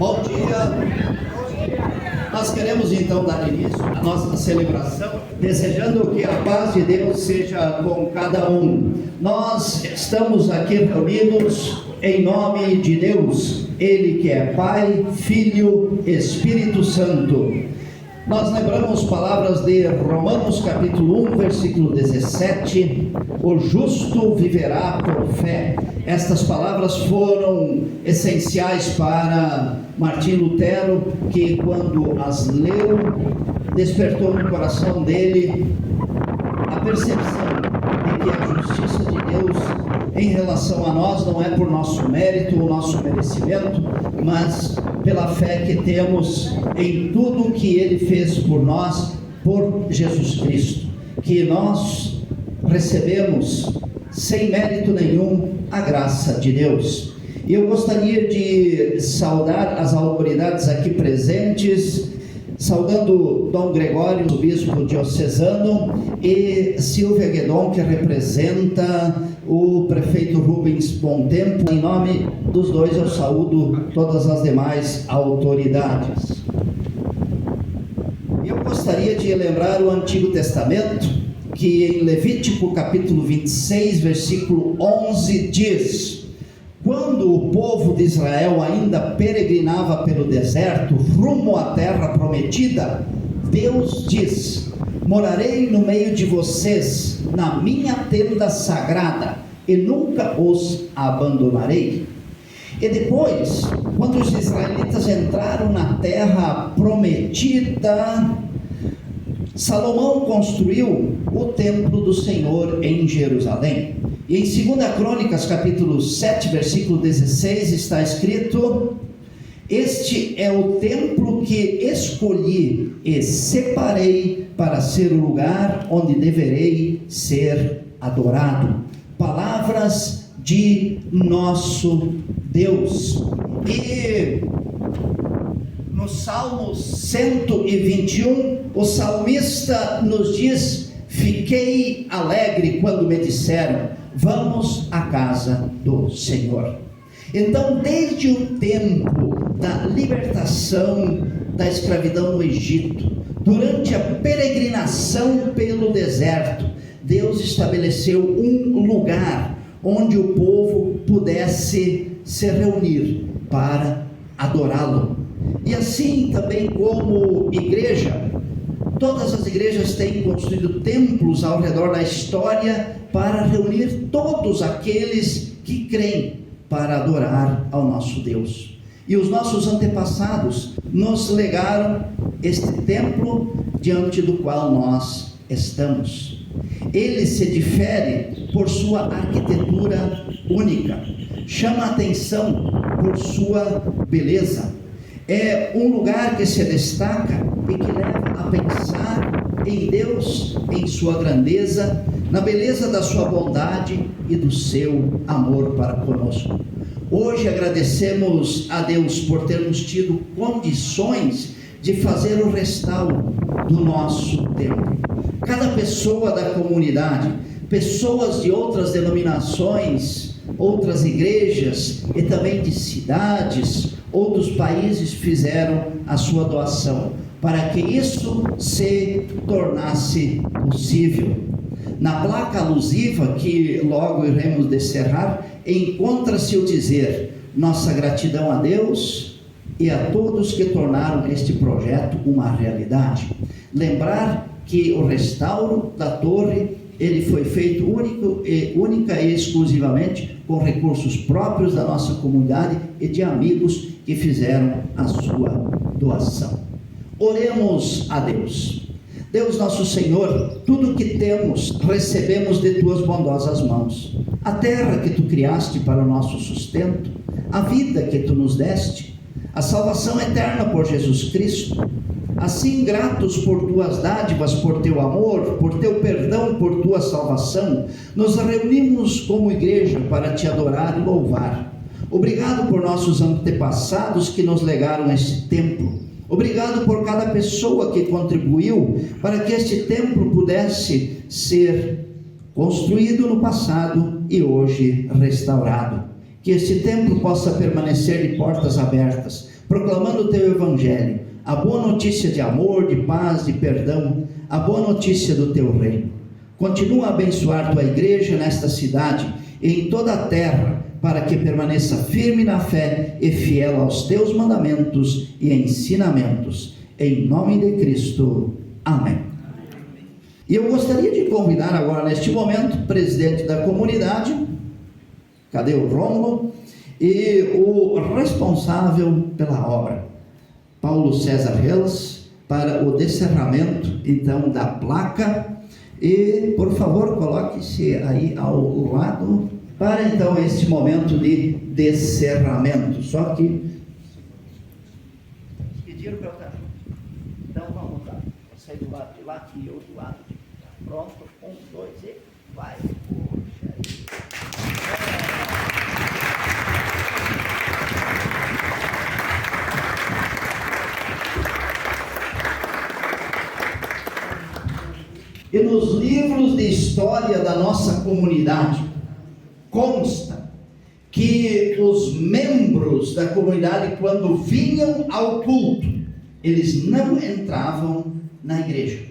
Bom dia. Nós queremos então dar início à nossa celebração, desejando que a paz de Deus seja com cada um. Nós estamos aqui reunidos em nome de Deus, Ele que é Pai, Filho, Espírito Santo. Nós lembramos palavras de Romanos capítulo 1, versículo 17, o justo viverá por fé. Estas palavras foram essenciais para Martim Lutero, que quando as leu, despertou no coração dele a percepção de que a justiça de Deus em relação a nós não é por nosso mérito ou nosso merecimento, mas pela fé que temos em tudo que Ele fez por nós, por Jesus Cristo, que nós recebemos sem mérito nenhum a graça de Deus. E eu gostaria de saudar as autoridades aqui presentes, saudando Dom Gregório, o bispo diocesano, e Silvia Guedon, que representa o prefeito Rubens Bontempo. Em nome dos dois eu saúdo todas as demais autoridades. Eu gostaria de lembrar o Antigo Testamento, que em Levítico capítulo 26, versículo 11 diz: quando o povo de Israel ainda peregrinava pelo deserto, rumo à terra prometida, Deus diz: morarei no meio de vocês, na minha tenda sagrada, e nunca os abandonarei. E depois, quando os israelitas entraram na terra prometida, Salomão construiu o templo do Senhor em Jerusalém. E em 2 Crônicas, capítulo 7, versículo 16, está escrito: este é o templo que escolhi e separei para ser o lugar onde deverei ser adorado. Palavras de nosso Deus. E no Salmo 121, o salmista nos diz: fiquei alegre quando me disseram, vamos à casa do Senhor. Então, desde o tempo da libertação da escravidão no Egito, durante a peregrinação pelo deserto, Deus estabeleceu um lugar onde o povo pudesse se reunir para adorá-lo. E assim também como igreja, todas as igrejas têm construído templos ao redor da história para reunir todos aqueles que creem para adorar ao nosso Deus. E os nossos antepassados nos legaram este templo diante do qual nós estamos. Ele se difere por sua arquitetura única, chama a atenção por sua beleza. É um lugar que se destaca e que leva a pensar em Deus, em sua grandeza, na beleza da sua bondade e do seu amor para conosco. Hoje agradecemos a Deus por termos tido condições de fazer o restauro do nosso templo. Cada pessoa da comunidade, pessoas de outras denominações, outras igrejas e também de cidades, outros países fizeram a sua doação para que isso se tornasse possível. Na placa alusiva, que logo iremos descerrar, encontra-se o dizer: nossa gratidão a Deus e a todos que tornaram este projeto uma realidade. Lembrar que o restauro da torre, ele foi feito única e exclusivamente com recursos próprios da nossa comunidade e de amigos que fizeram a sua doação. Oremos a Deus. Deus nosso Senhor, tudo que temos recebemos de tuas bondosas mãos. A terra que tu criaste para o nosso sustento, a vida que tu nos deste, a salvação eterna por Jesus Cristo. Assim, gratos por tuas dádivas, por teu amor, por teu perdão, por tua salvação, nos reunimos como igreja para te adorar e louvar. Obrigado por nossos antepassados que nos legaram este templo. Obrigado por cada pessoa que contribuiu para que este templo pudesse ser construído no passado e hoje restaurado. Que este templo possa permanecer de portas abertas proclamando o teu evangelho, a boa notícia de amor, de paz, de perdão, a boa notícia do teu reino. Continua a abençoar tua igreja nesta cidade e em toda a terra, para que permaneça firme na fé e fiel aos teus mandamentos e ensinamentos. Em nome de Cristo. Amém. E eu gostaria de convidar agora, neste momento, o presidente da comunidade, cadê o Rômulo? E o responsável pela obra, Paulo César Reis, para o descerramento, então, da placa. E, por favor, coloque-se aí ao lado, para, então, este momento de descerramento. Só que pediram para eu estar junto. Então, vamos lá. Vou sair do lado de lá e eu do lado de cá. Pronto? 1, 2 e vai. Puxa aí. E nos livros de história da nossa comunidade, consta que os membros da comunidade, quando vinham ao culto, eles não entravam na igreja.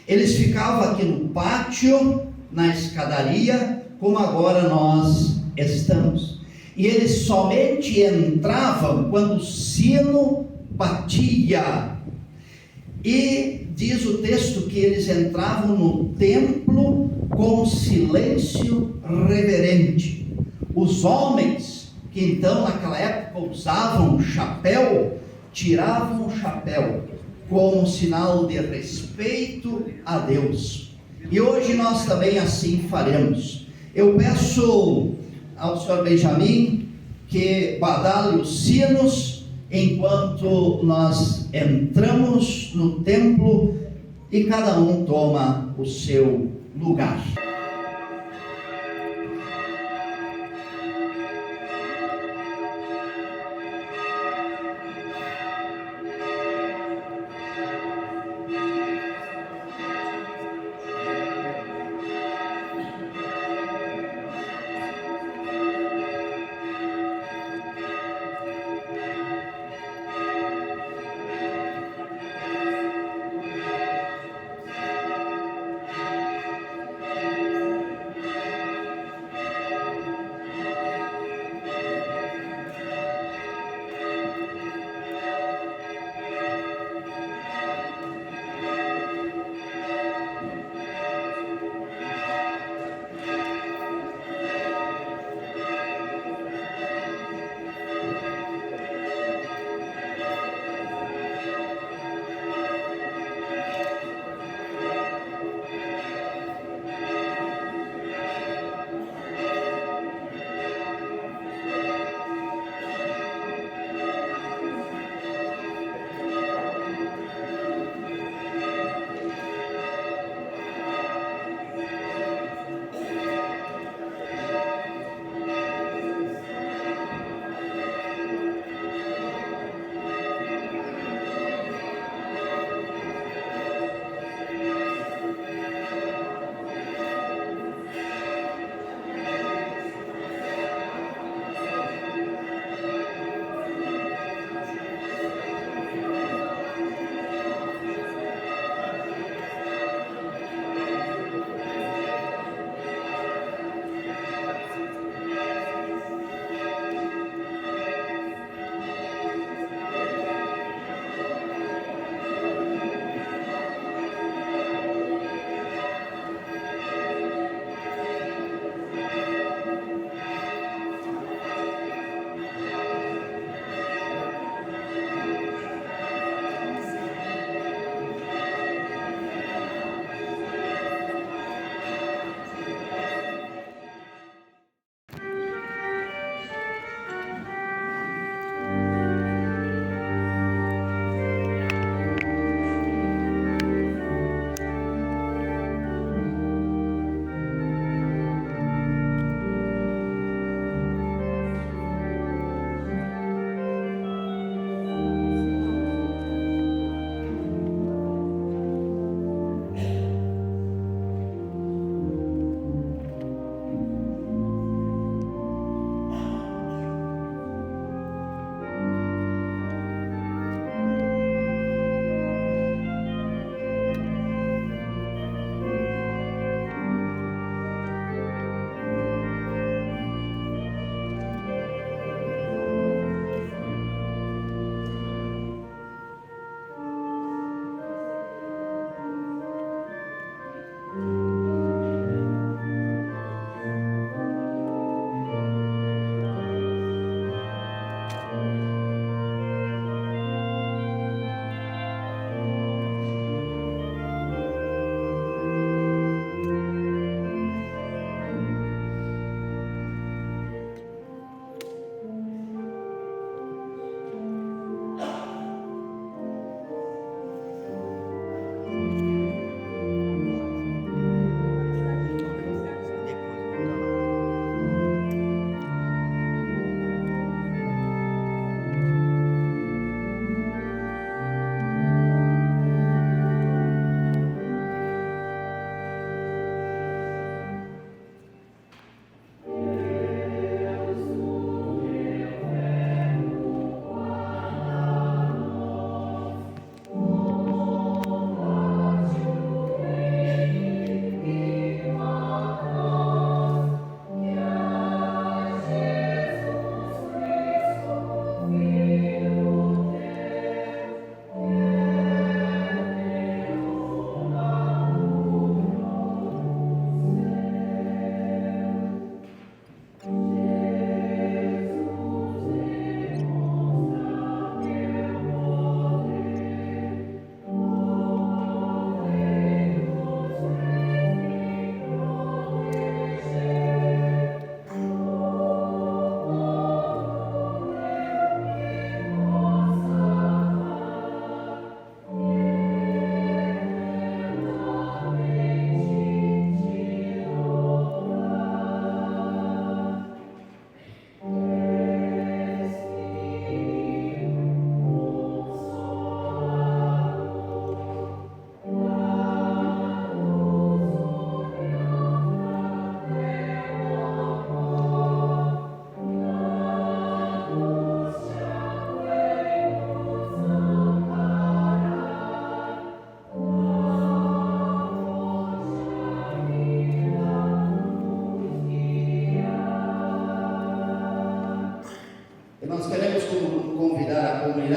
Eles ficavam aqui no pátio, na escadaria, como agora nós estamos. E eles somente entravam quando o sino batia. E diz o texto que eles entravam no templo com silêncio reverente. Os homens que então naquela época usavam chapéu, tiravam o chapéu como sinal de respeito a Deus. E hoje nós também assim faremos. Eu peço ao senhor Benjamin que badale os sinos enquanto nós entramos no templo e cada um toma o seu lugar.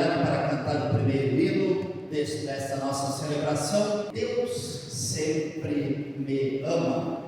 oportunidade para cantar o primeiro hino desta nossa celebração. Deus sempre me ama.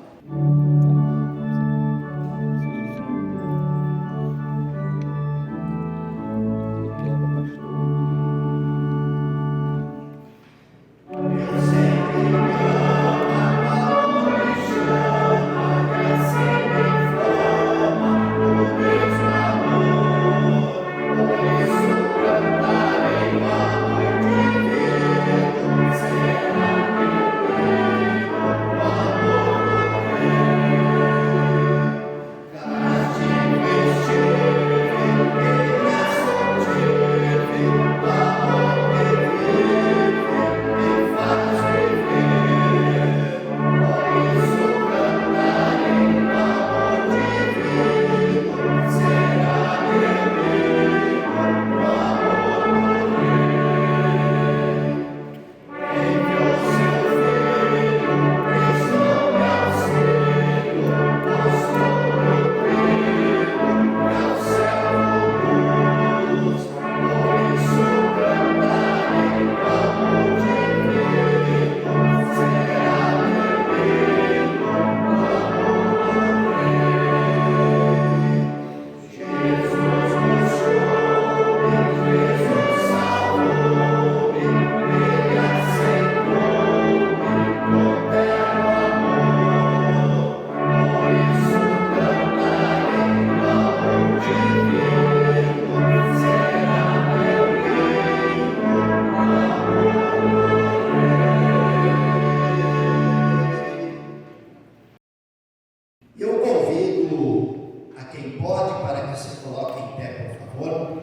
Eu convido a quem pode para que se coloque em pé, por favor.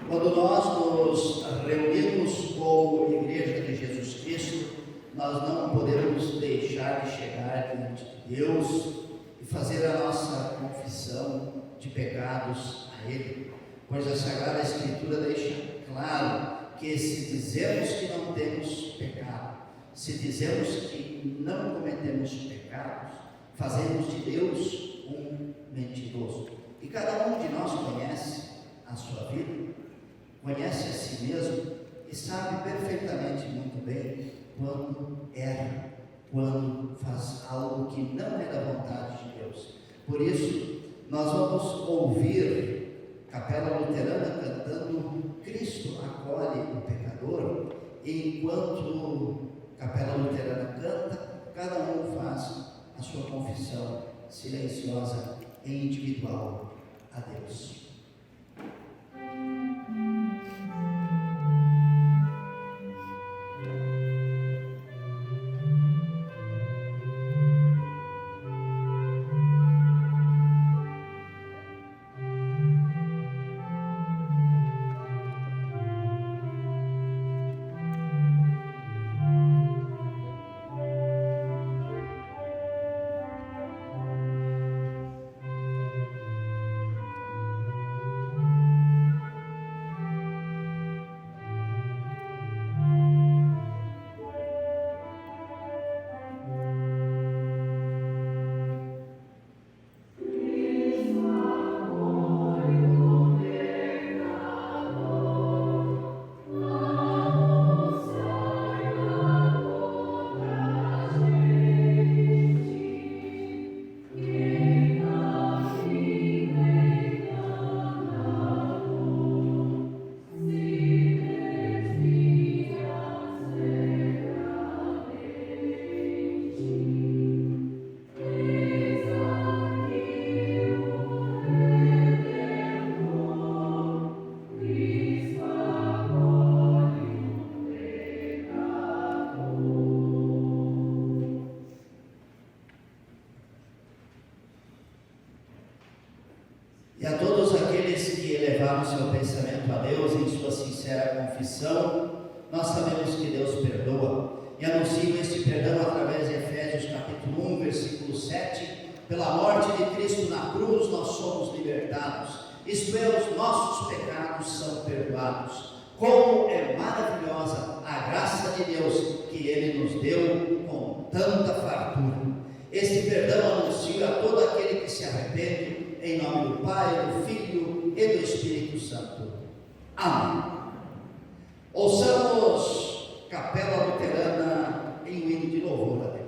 Quando nós nos reunimos como Igreja de Jesus Cristo, nós não podemos deixar de chegar diante de Deus e fazer a nossa confissão de pecados a Ele, pois a Sagrada Escritura deixa claro que se dizemos que não temos pecado, se dizemos que não cometemos pecados, fazemos de Deus um mentiroso. E cada um de nós conhece a sua vida, conhece a si mesmo e sabe perfeitamente muito bem quando erra, quando faz algo que não é da vontade de Deus. Por isso, nós vamos ouvir Capela Luterana cantando Cristo acolhe o pecador, e enquanto Capela Luterana canta, cada um faz a sua confissão silenciosa e individual a Deus. E a todos aqueles que elevaram seu pensamento a Deus em sua sincera confissão, nós sabemos que Deus perdoa, e anuncio este perdão através de Efésios capítulo 1, versículo 7, pela morte de Cristo na cruz nós somos libertados, isto é, os nossos pecados são perdoados. Como é maravilhosa a graça de Deus que Ele nos deu com tanta fartura. Este perdão anuncio a todo aquele que se arrepende, em nome do Pai, do Filho e do Espírito Santo. Amém. Ouçamos Capela Luterana em um hino de louvor a Deus.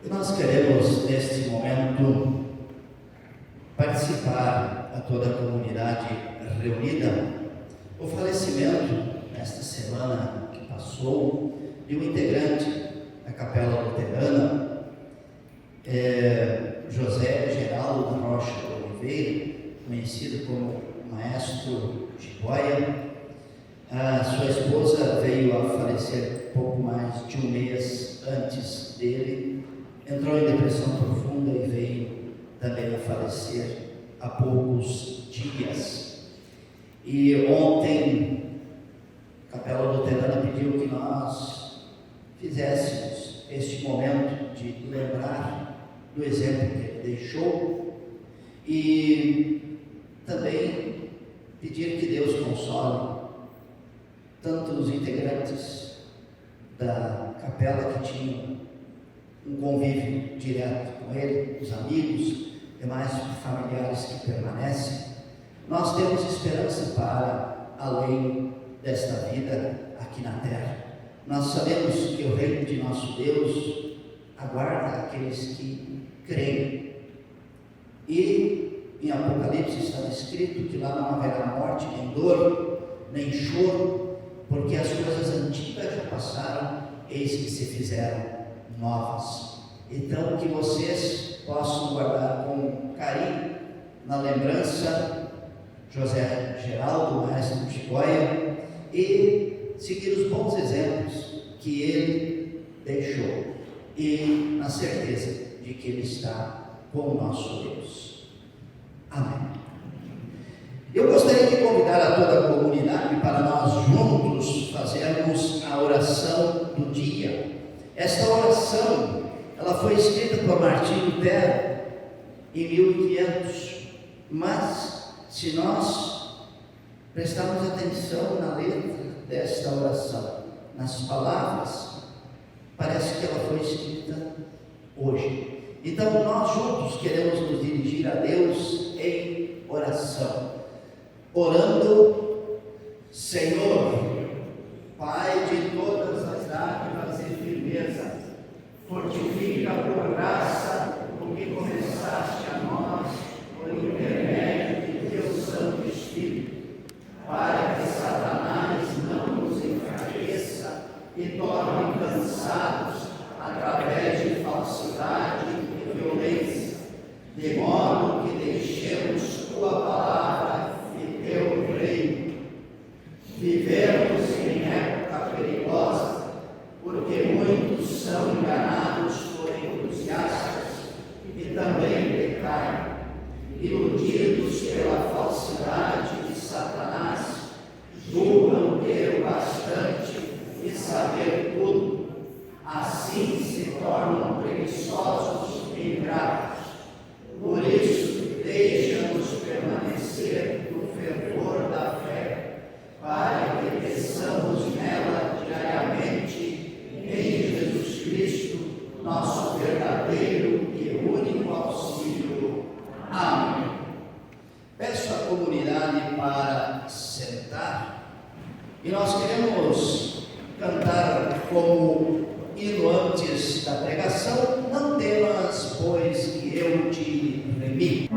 Nós queremos, neste momento, participar a toda a comunidade reunida o falecimento, nesta semana que passou, de um integrante da Capela Luterana, José Geraldo da Rocha Oliveira, conhecido como Maestro Jiboia. A sua esposa veio a falecer pouco mais de um mês antes dele, entrou em depressão profunda e veio também a falecer há poucos dias. E ontem a Capela Luterana pediu que nós fizéssemos este momento de lembrar do exemplo que ele deixou e também pedir que Deus console tanto os integrantes da capela que tinham um convívio direto com ele, os amigos, demais familiares que permanecem. Nós temos esperança para além desta vida aqui na terra. Nós sabemos que o reino de nosso Deus aguarda aqueles que creem. E em Apocalipse está escrito que lá não haverá morte, nem dor, nem choro, porque as coisas passaram, eis que se fizeram novas. Então, que vocês possam guardar com carinho, na lembrança, José Geraldo, mestre do Chicóia, e seguir os bons exemplos que ele deixou, e na certeza de que ele está com o nosso Deus. Amém. Eu gostaria de convidar a toda a comunidade para nós juntos fazermos a oração do dia. Esta oração, ela foi escrita por Martim Lutero em 1500, mas se nós prestarmos atenção na letra desta oração, nas palavras, parece que ela foi escrita hoje. Então nós juntos queremos nos dirigir a Deus em oração, orando: Senhor, Pai de todas as dádivas e firmeza, fortifica por graça o que começaste a nós, por intermédio de teu Santo Espírito, para que Satanás não nos enfraqueça e torne cansados através de falsidade e violência, de modo que deixemos tua palavra e teu reino. Vivemos em época perigosa, porque muitos são enganados por entusiastas e também pecaram, iludidos pela falsidade de Satanás, julgam ter o bastante e saber tudo, assim se tornam preguiçosos e ingratos. Por isso, deixa-nos permanecer no fervor da fé, para que cresçamos nela diariamente, em Jesus Cristo, nosso verdadeiro e único auxílio. Amém. Peço à comunidade para sentar, e nós queremos cantar como hino antes da pregação: não temas, pois que eu te remi.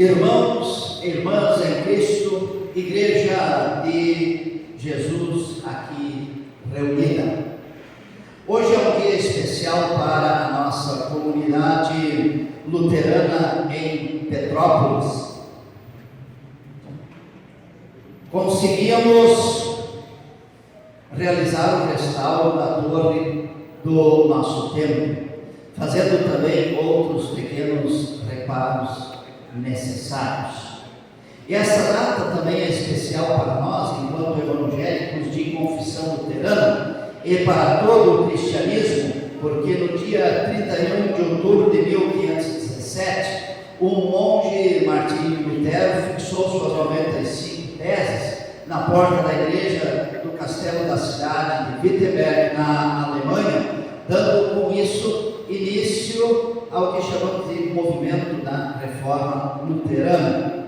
Irmãos, irmãs em Cristo, Igreja de Jesus aqui reunida. Hoje é um dia especial para a nossa comunidade luterana em Petrópolis. Conseguimos realizar o restauro da torre do nosso templo, fazendo também outros pequenos reparos necessários. E essa data também é especial para nós, enquanto evangélicos de confissão luterana, e para todo o cristianismo, porque no dia 31 de outubro de 1517, o monge Martinho Lutero fixou suas 95 teses na porta da igreja do castelo da cidade de Wittenberg, na Alemanha, dando com isso início ao que chamamos de movimento da Reforma Luterana,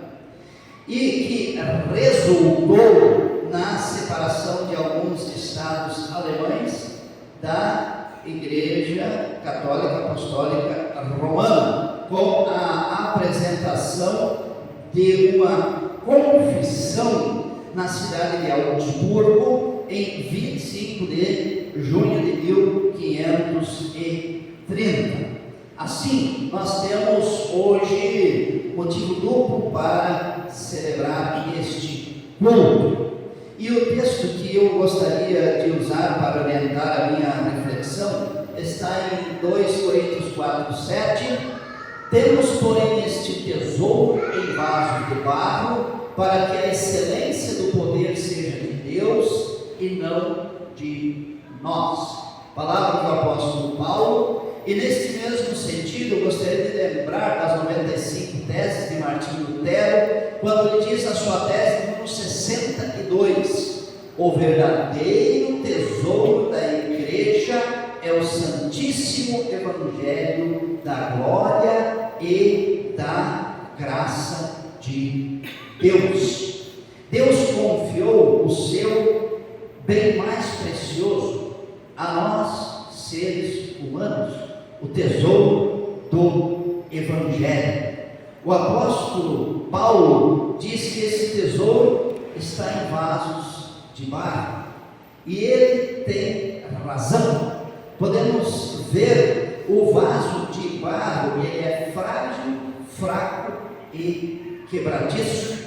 e que resultou na separação de alguns estados alemães da Igreja Católica Apostólica Romana, com a apresentação de uma confissão na cidade de Augsburgo em 25 de junho de 1530. Assim, nós temos hoje motivo duplo para celebrar este culto. E o texto que eu gostaria de usar para orientar a minha reflexão está em 2 Coríntios 4:7. Temos, porém, este tesouro em vasos de barro, para que a excelência do poder seja de Deus e não de nós. Palavra do apóstolo Paulo. E neste mesmo sentido, eu gostaria de lembrar das 95 teses de Martinho Lutero, quando ele diz a sua tese número 62: o verdadeiro tesouro da igreja é o Santíssimo Evangelho da glória e da graça de Deus. Deus confiou o seu bem mais precioso a nós, seres humanos, o tesouro do Evangelho. O apóstolo Paulo diz que esse tesouro está em vasos de barro, e ele tem razão. Podemos ver o vaso de barro, ele é frágil, fraco e quebradiço,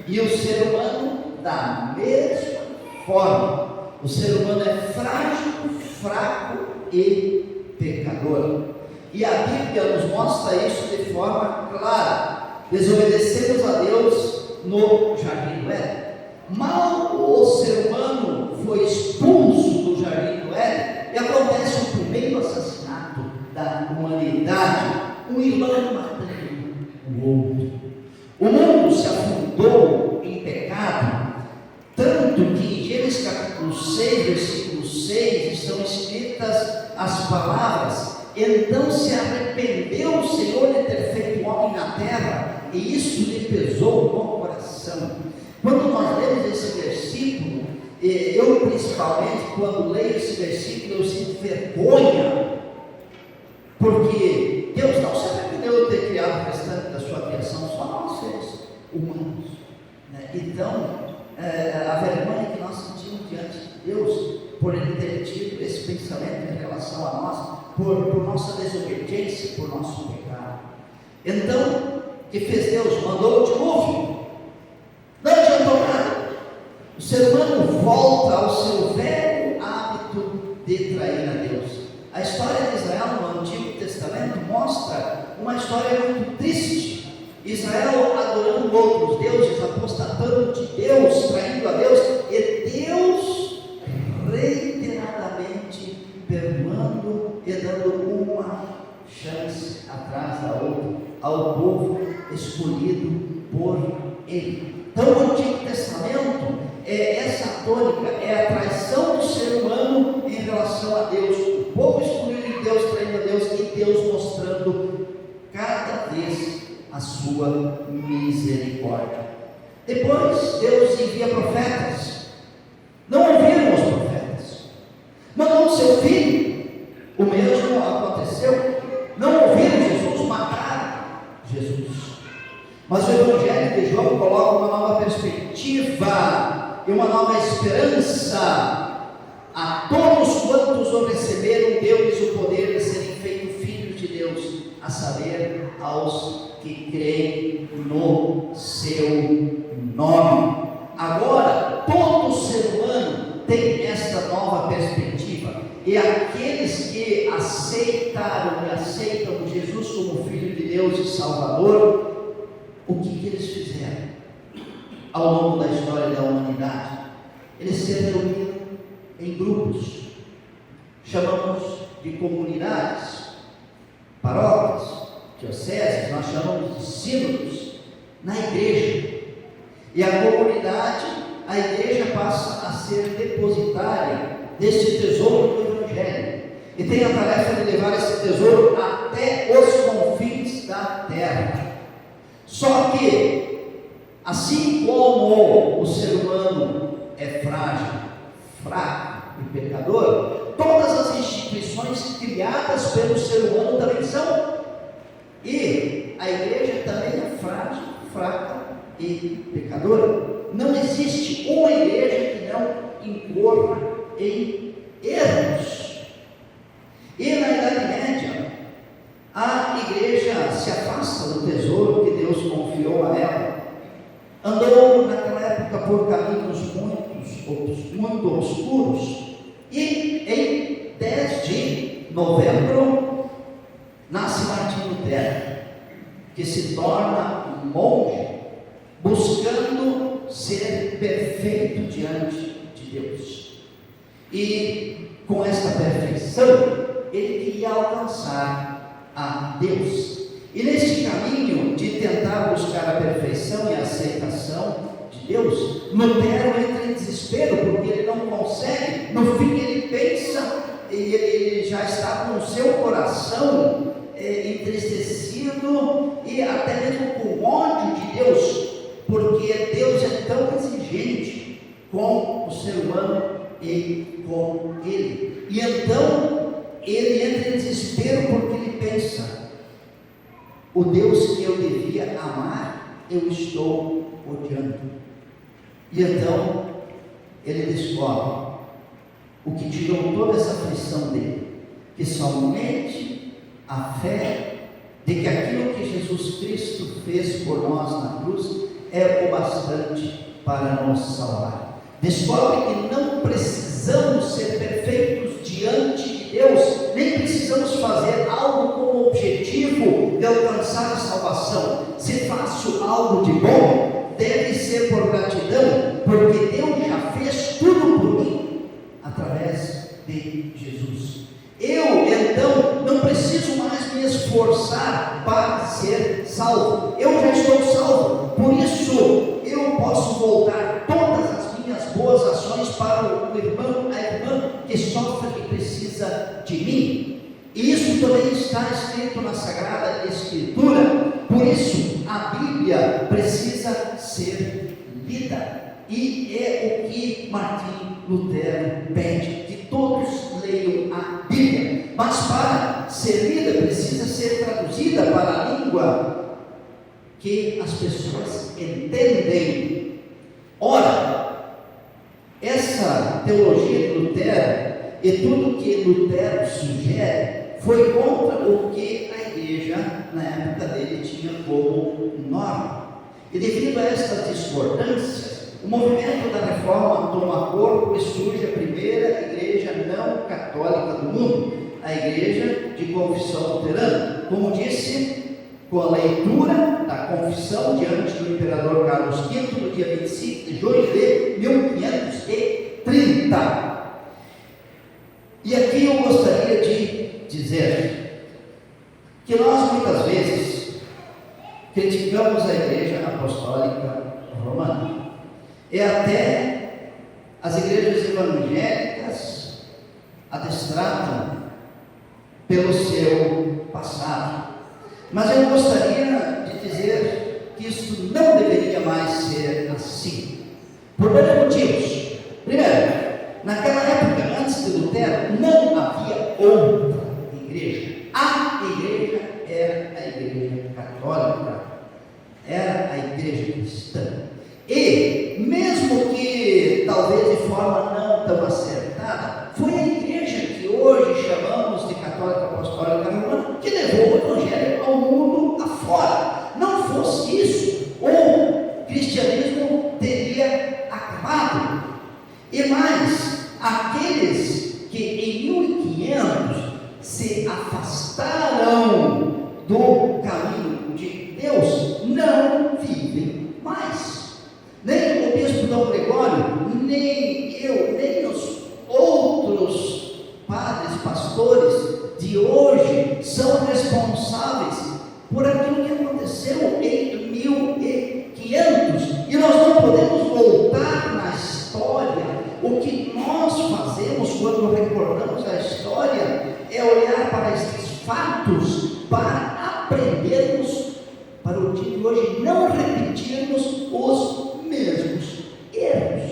e o ser humano da mesma forma. O ser humano é frágil, fraco e pecador, e a Bíblia nos mostra isso de forma clara. Desobedecemos a Deus no Jardim do Éden. Mal o ser humano foi expulso do Jardim do Éden, e acontece o primeiro assassinato da humanidade, um irmão matando o outro. O mundo se afundou em pecado, tanto que em Gênesis capítulo 6, versículo 6, estão escritas as palavras: então se arrependeu o Senhor de ter feito o homem na terra, e isso lhe pesou no coração. Quando nós lemos esse versículo, eu principalmente, quando leio esse versículo, eu sinto vergonha, porque Deus não se arrependeu de ter criado o restante da sua criação, só nós seres humanos, né? Então, a vergonha que nós sentimos diante de Deus, por Ele ter tido esse pensamento em relação a nós, por nossa desobediência, por nosso pecado. Então, o que fez Deus? Mandou o dilúvio. Não adiantou nada. O ser humano volta ao seu velho hábito de trair a Deus. A história de Israel no Antigo Testamento mostra uma história muito triste. Israel adorando outros deuses, apostatando de Deus, traindo a Deus, e Deus reiteradamente perdoando e dando uma chance atrás da outra ao povo escolhido por Ele. Então o Antigo Testamento é essa tônica, é a traição do ser humano em relação a Deus, o povo escolhido de Deus traindo a Deus, e Deus mostrando cada vez a sua misericórdia. Depois Deus envia profetas. Não ouviram os profetas. Mandou o seu filho. O mesmo aconteceu. Não ouviram Jesus, mataram Jesus. Mas o Evangelho de João coloca uma nova perspectiva e uma nova esperança a todos quantos o receberam, deu-lhes o poder de serem feitos filhos de Deus, a saber, aos que creem no seu nome. Agora, todo ser humano tem esta nova perspectiva, e aqueles que aceitaram e aceitam Jesus como Filho de Deus e Salvador, o que eles fizeram ao longo da história da humanidade? Eles se reuniram em grupos, chamamos de comunidades, paróquias, dioceses, nós chamamos de sínodos, na igreja. E a comunidade, a igreja passa a ser depositária deste tesouro do Evangelho, e tem a tarefa de levar esse tesouro até os confins da terra. Só que, assim como o ser humano é frágil, fraco e pecador, todas as instituições criadas pelo ser humano também são, e a igreja também é frágil, fraca e pecadora. Não existe uma igreja que não incorra em erros. E na Idade Média, a igreja se afasta do tesouro que Deus confiou a ela. Andou naquela época por caminhos muito obscuros, e em 10 de novembro nasce Martim Lutero, que se torna um monge, buscando ser perfeito diante de Deus. E com esta perfeição, ele queria alcançar a Deus. E neste caminho de tentar buscar a perfeição e a aceitação de Deus, Lutero entra em desespero, porque ele não consegue. No fim ele pensa, e ele já está com o seu coração entristecido e até mesmo com ódio de Deus, porque Deus é tão exigente com o ser humano e com ele. E então ele entra em desespero, porque ele pensa: o Deus que eu devia amar, eu estou odiando. E então ele descobre o que tirou toda essa aflição dele, que somente a fé de que aquilo que Jesus Cristo fez por nós na cruz é o bastante para nos salvar. Descobre que não precisamos ser perfeitos diante de Deus, nem precisamos fazer algo com o objetivo de alcançar a salvação. Se faço algo de bom, deve ser por gratidão, porque Deus já fez tudo por mim através de Jesus. Eu, então, não preciso mais me esforçar para ser salvo. Eu já estou salvo. Por isso, eu posso voltar todas as minhas boas ações para o irmão, a irmã que sofre e precisa de mim. E isso também está escrito na Sagrada Escritura. Por isso, a Bíblia precisa ser lida. E é o que Martim Lutero pede, que todos leiam a Bíblia. Mas para ser lida, precisa ser traduzida para a língua que as pessoas entendem. Ora, essa teologia de Lutero e tudo que Lutero sugere foi contra o que a igreja na época dele tinha como norma. E devido a estas discordâncias, o movimento da reforma toma corpo e surge a primeira igreja não católica do mundo, a igreja de confissão luterana. Como disse, com a leitura da confissão diante do imperador Carlos V, no dia 25 de junho de 1530. E aqui eu gostaria de dizer que nós muitas vezes criticamos a igreja apostólica romana, e até as igrejas evangélicas a destratam pelo seu passado. Mas eu gostaria de dizer que isso não deveria mais ser assim, por dois motivos. Primeiro, naquela época, antes de Lutero, não havia outra igreja. A igreja era a igreja católica, era se afastaram do caminho de Deus, não vivem mais. Nem o bispo Dom Gregório, nem eu, nem os outros padres, pastores de hoje são responsáveis por aquilo que aconteceu em 1500, e nós não podemos voltar na história. O que nós fazemos quando recordamos a história é olhar para esses fatos para aprendermos para o dia de hoje, não repetirmos os mesmos erros.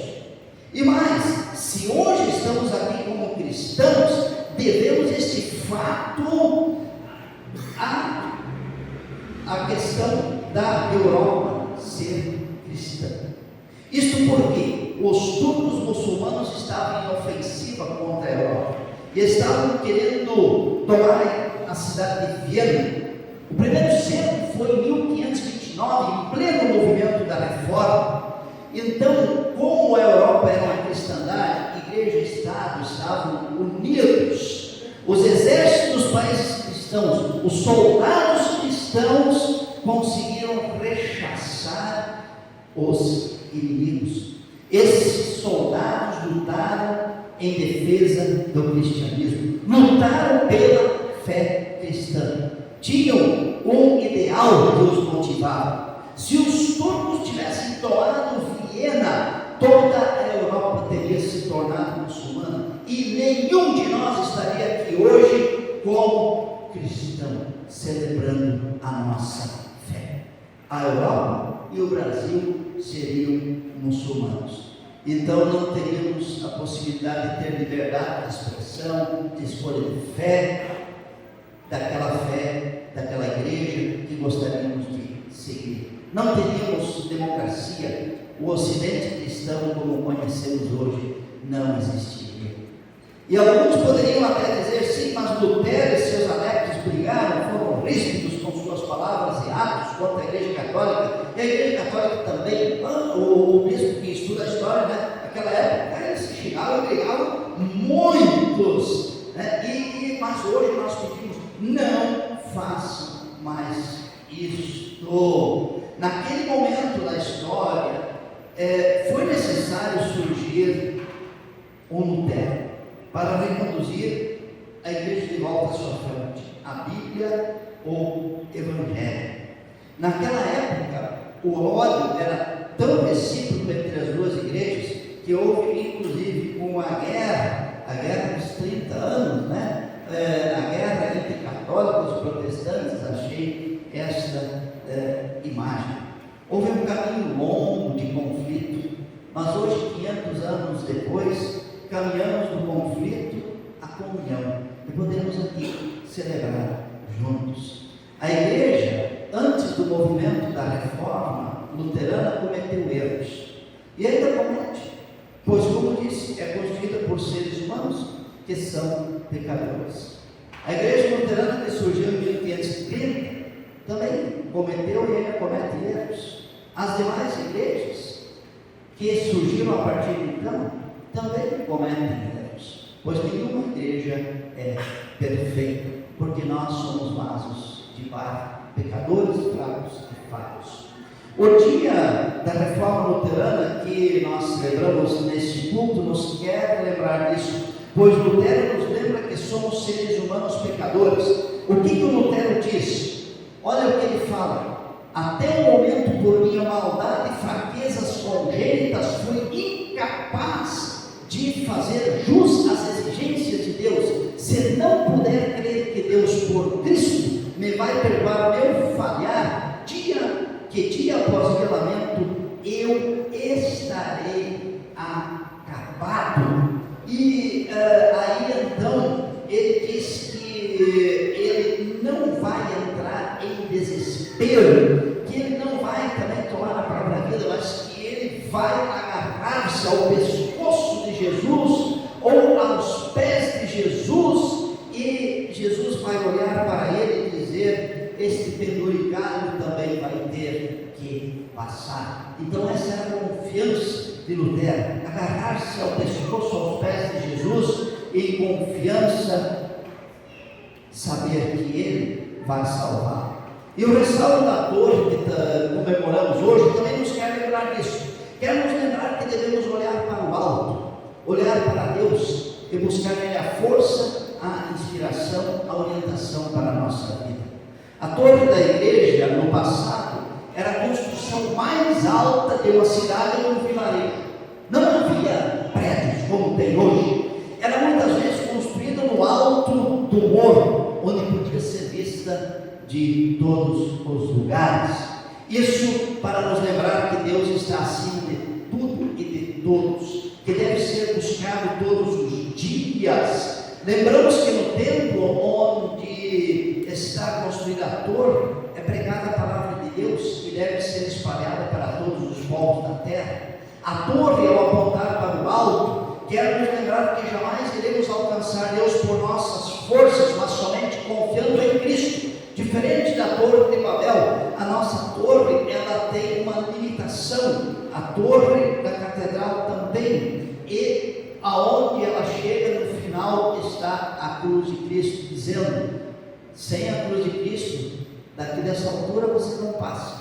E mais, se hoje estamos aqui como cristãos, devemos este fato à questão da Europa ser cristã. Isto porque os turcos muçulmanos estavam em ofensiva contra a Europa e estavam querendo tomar a cidade de Viena. O primeiro cerco foi em 1529, em pleno movimento da Reforma. Então, como a Europa era uma cristandade, igreja e Estado estavam unidos. Os exércitos dos países cristãos, os soldados cristãos conseguiram rechaçar os inimigos. Esses soldados lutaram em defesa do cristianismo, lutaram pela fé cristã, tinham um ideal que os motivava. Se os turcos tivessem tomado Viena, toda a Europa teria se tornado muçulmana e nenhum de nós estaria aqui hoje como cristão, celebrando a nossa fé. A Europa e o Brasil seriam muçulmanos. Então não teríamos a possibilidade de ter liberdade de expressão, de escolha de fé, daquela igreja que gostaríamos de seguir. Não teríamos democracia. O Ocidente cristão, como conhecemos hoje, não existiria. E alguns poderiam até dizer, sim, mas Lutero e seus adeptos brigaram, foram ríspidos com suas palavras e atos contra a Igreja Católica, e a Igreja Católica também. O bispo que estuda a história, naquela época, eles se xingavam e brigavam muitos, mas hoje nós pedimos, não façam mais isto. Naquele momento da história, foi necessário surgir um Lutero para reconduzir a igreja de volta à sua frente, a Bíblia ou Evangelho. Naquela época, o ódio era tão recíproco entre as duas igrejas que houve, inclusive, a guerra dos 30 anos, a guerra entre católicos e protestantes. Achei esta imagem. Houve um caminho longo de conflito, mas hoje, 500 anos depois, caminhamos do conflito à comunhão e podemos aqui celebrar juntos. A igreja, antes do movimento da reforma luterana, cometeu erros e ainda comete, pois, como disse, é constituída por seres humanos que são pecadores. A igreja luterana, que surgiu em 1530, também cometeu e ainda comete erros. As demais igrejas que surgiram a partir de então também cometem erros, pois nenhuma igreja é perfeita, porque nós somos vasos de barro, pecadores, fracos e falhos. O dia da reforma luterana que nós celebramos neste culto nos quer lembrar disso, pois Lutero nos lembra que somos seres humanos pecadores. O que o Lutero diz? Olha o que ele fala: até o momento, por minha maldade e fraquezas congênitas, fui incapaz de fazer jus às exigências de Deus. Se não puder crer que Deus, por Cristo, me vai perdoar meu falhar, dia após dia lamento, eu estarei acabado. E aí então ele diz que ele não vai entrar em desespero, que ele não vai também tomar a própria vida, mas que ele vai agarrar-se ao pescoço de Jesus ou aos pés de Jesus, e Jesus vai olhar para ele e dizer: este penduricalho também vai ter que passar. Então essa é a confiança de Lutero, agarrar-se ao pescoço, aos pés de Jesus, em confiança vai salvar. E o restauro da torre que comemoramos hoje também nos quer lembrar disso. Quer nos lembrar que devemos olhar para o alto, olhar para Deus e buscar nele a força, a inspiração, a orientação para a nossa vida. A torre da igreja, no passado, era a construção mais alta de uma cidade ou um vilarejo. Não havia prédios como tem hoje. Era muitas vezes construída no alto do morro, onde podia ser vista de todos os lugares. Isso para nos lembrar que Deus está acima de tudo e de todos, que deve ser buscado todos os dias. Lembramos que no templo onde está construída a torre, é pregada a palavra de Deus, que deve ser espalhada para todos os povos da terra. A torre, ao apontar para o alto, quer nos lembrar que jamais iremos alcançar Deus por nossas forças, mas somente confiando em Cristo. Diferente da torre de Babel, a nossa torre, ela tem uma limitação. A torre da catedral também. E aonde ela chega no final está a cruz de Cristo, dizendo: sem a cruz de Cristo, daqui dessa altura você não passa.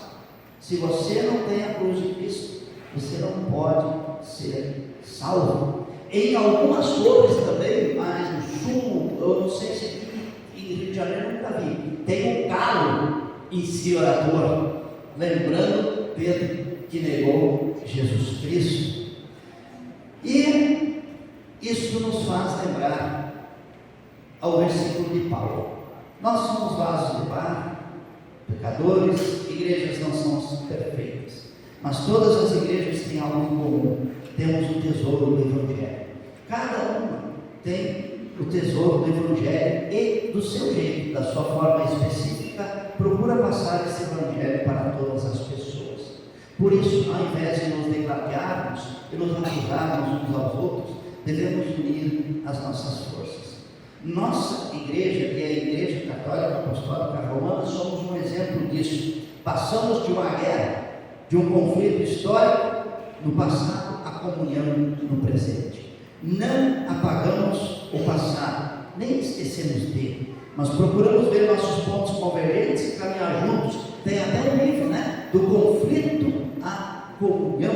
Se você não tem a cruz de Cristo, você não pode ser salvo. Em algumas torres também, mas no sul, eu não sei se aqui em Rio de Janeiro nunca vi, tem um galo em cima da torre, lembrando Pedro que negou Jesus Cristo. E isso nos faz lembrar ao versículo de Paulo: nós somos vasos de barro, pecadores, igrejas não são perfeitas, mas todas as igrejas têm algo em comum. Temos o tesouro do Evangelho. Cada uma tem o tesouro do Evangelho e do seu jeito, da sua forma específica, procura passar esse Evangelho para todas as pessoas. Por isso, ao invés de nos degladiarmos e nos acusarmos uns aos outros, devemos unir as nossas forças. Nossa igreja e a Igreja Católica Apostólica Romana somos um exemplo disso. Passamos de uma guerra, de um conflito histórico no passado, a comunhão no presente. Não apagamos o passado, nem esquecemos dele, mas procuramos ver nossos pontos convergentes e caminhar juntos. Tem até um livro, do conflito à comunhão,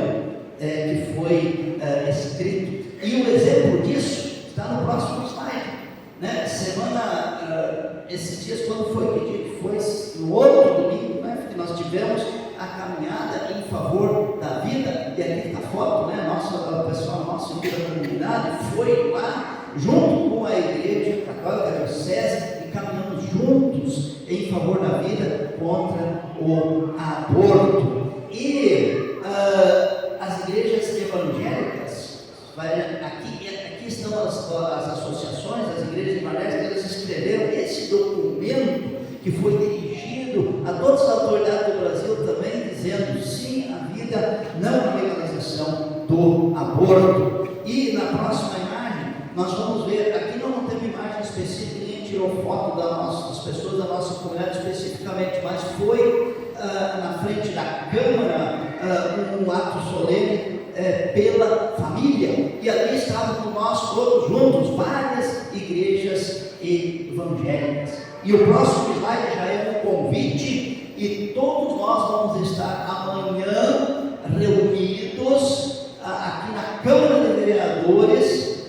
que foi escrito. E o exemplo disso está no próximo slide. Esses dias, quando foi que dia que foi? No outro domingo, que nós tivemos a caminhada em favor da vida, e aqui está a foto, o pessoal nosso da comunidade foi lá, junto com a Igreja Católica Diocese, e caminhamos juntos em favor da vida contra o aborto. E as igrejas evangélicas, aqui estão as associações, as igrejas evangélicas, elas escreveram esse documento que foi dirigido a todas as autoridades do Brasil também, dizendo sim à vida, não à legalização do aborto. E na próxima imagem, nós vamos ver, aqui não teve imagem específica, ninguém tirou foto das pessoas da nossa comunidade especificamente, mas foi na frente da Câmara um ato solene pela família, e ali estávamos nós todos juntos, várias igrejas evangélicas. E o próximo slide já é um convite, e todos nós vamos estar amanhã reunidos aqui na Câmara de Vereadores,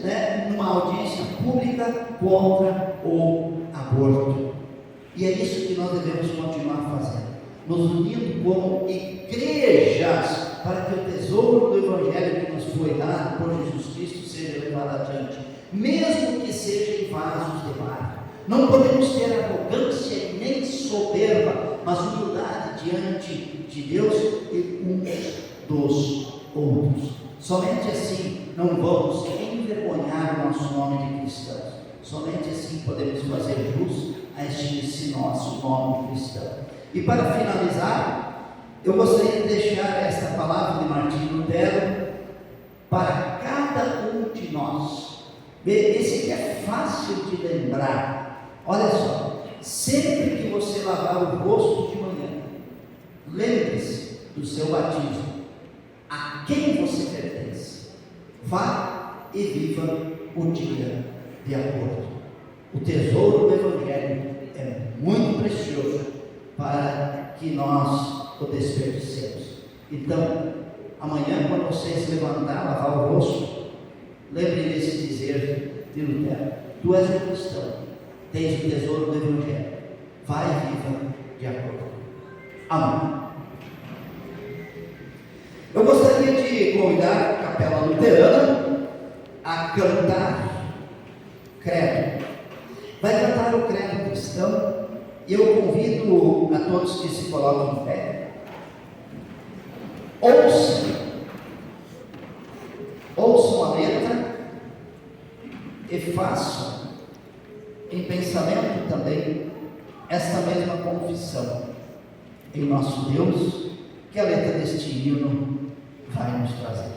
numa audiência pública contra o aborto. E é isso que nós devemos continuar fazendo, nos unindo como igrejas, para que o tesouro do Evangelho que nos foi dado por Jesus Cristo seja levado adiante, mesmo que seja em vasos de barro. Não podemos ter arrogância nem soberba, mas humildade diante de Deus e uns dos outros. Somente assim não vamos envergonhar o nosso nome de cristãos. Somente assim podemos fazer jus a este nosso nome cristão. E para finalizar, eu gostaria de deixar esta palavra de Martinho Lutero para cada um de nós. Esse aqui é fácil de lembrar. Olha só, sempre que você lavar o rosto de manhã, lembre-se do seu batismo, a quem você pertence. Vá e viva o dia de acordo. O tesouro do Evangelho é muito precioso para que nós o desperdicemos. Então, amanhã, quando você se levantar, lavar o rosto, lembre desse dizer de Lutero: tu és um cristão, tens o tesouro do Evangelho, vai e viva de acordo. Amém. Eu gostaria de convidar a Capela Luterana a cantar credo. Vai cantar o credo cristão, e eu convido a todos que se coloquem em pé. Ouçam a letra e façam em pensamento também esta mesma confissão em nosso Deus, que a letra deste hino vai nos trazer.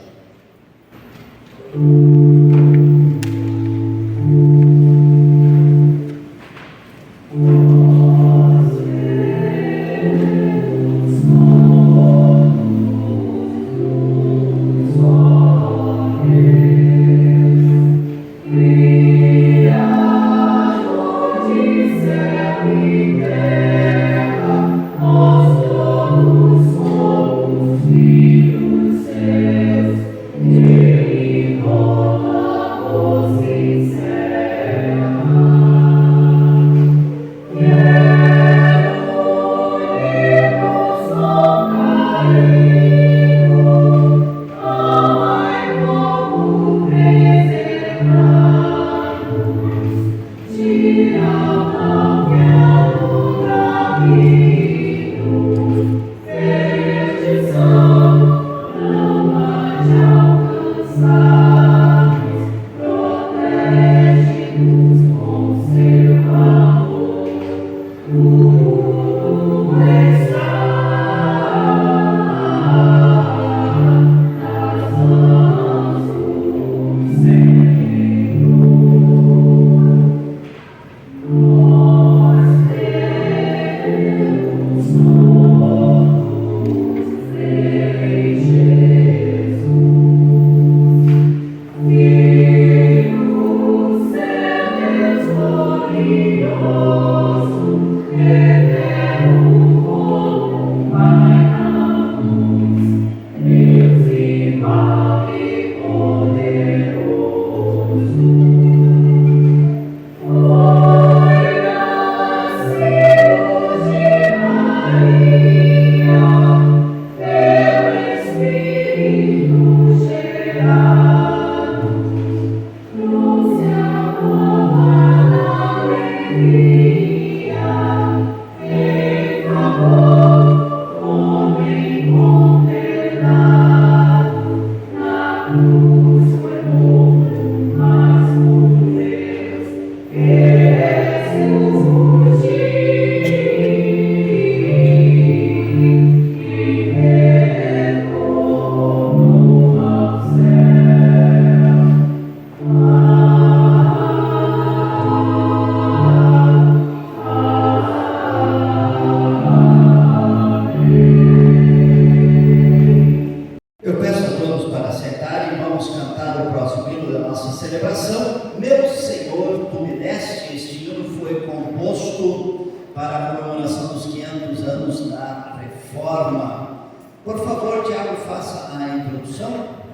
Por favor, Tiago, faça a introdução.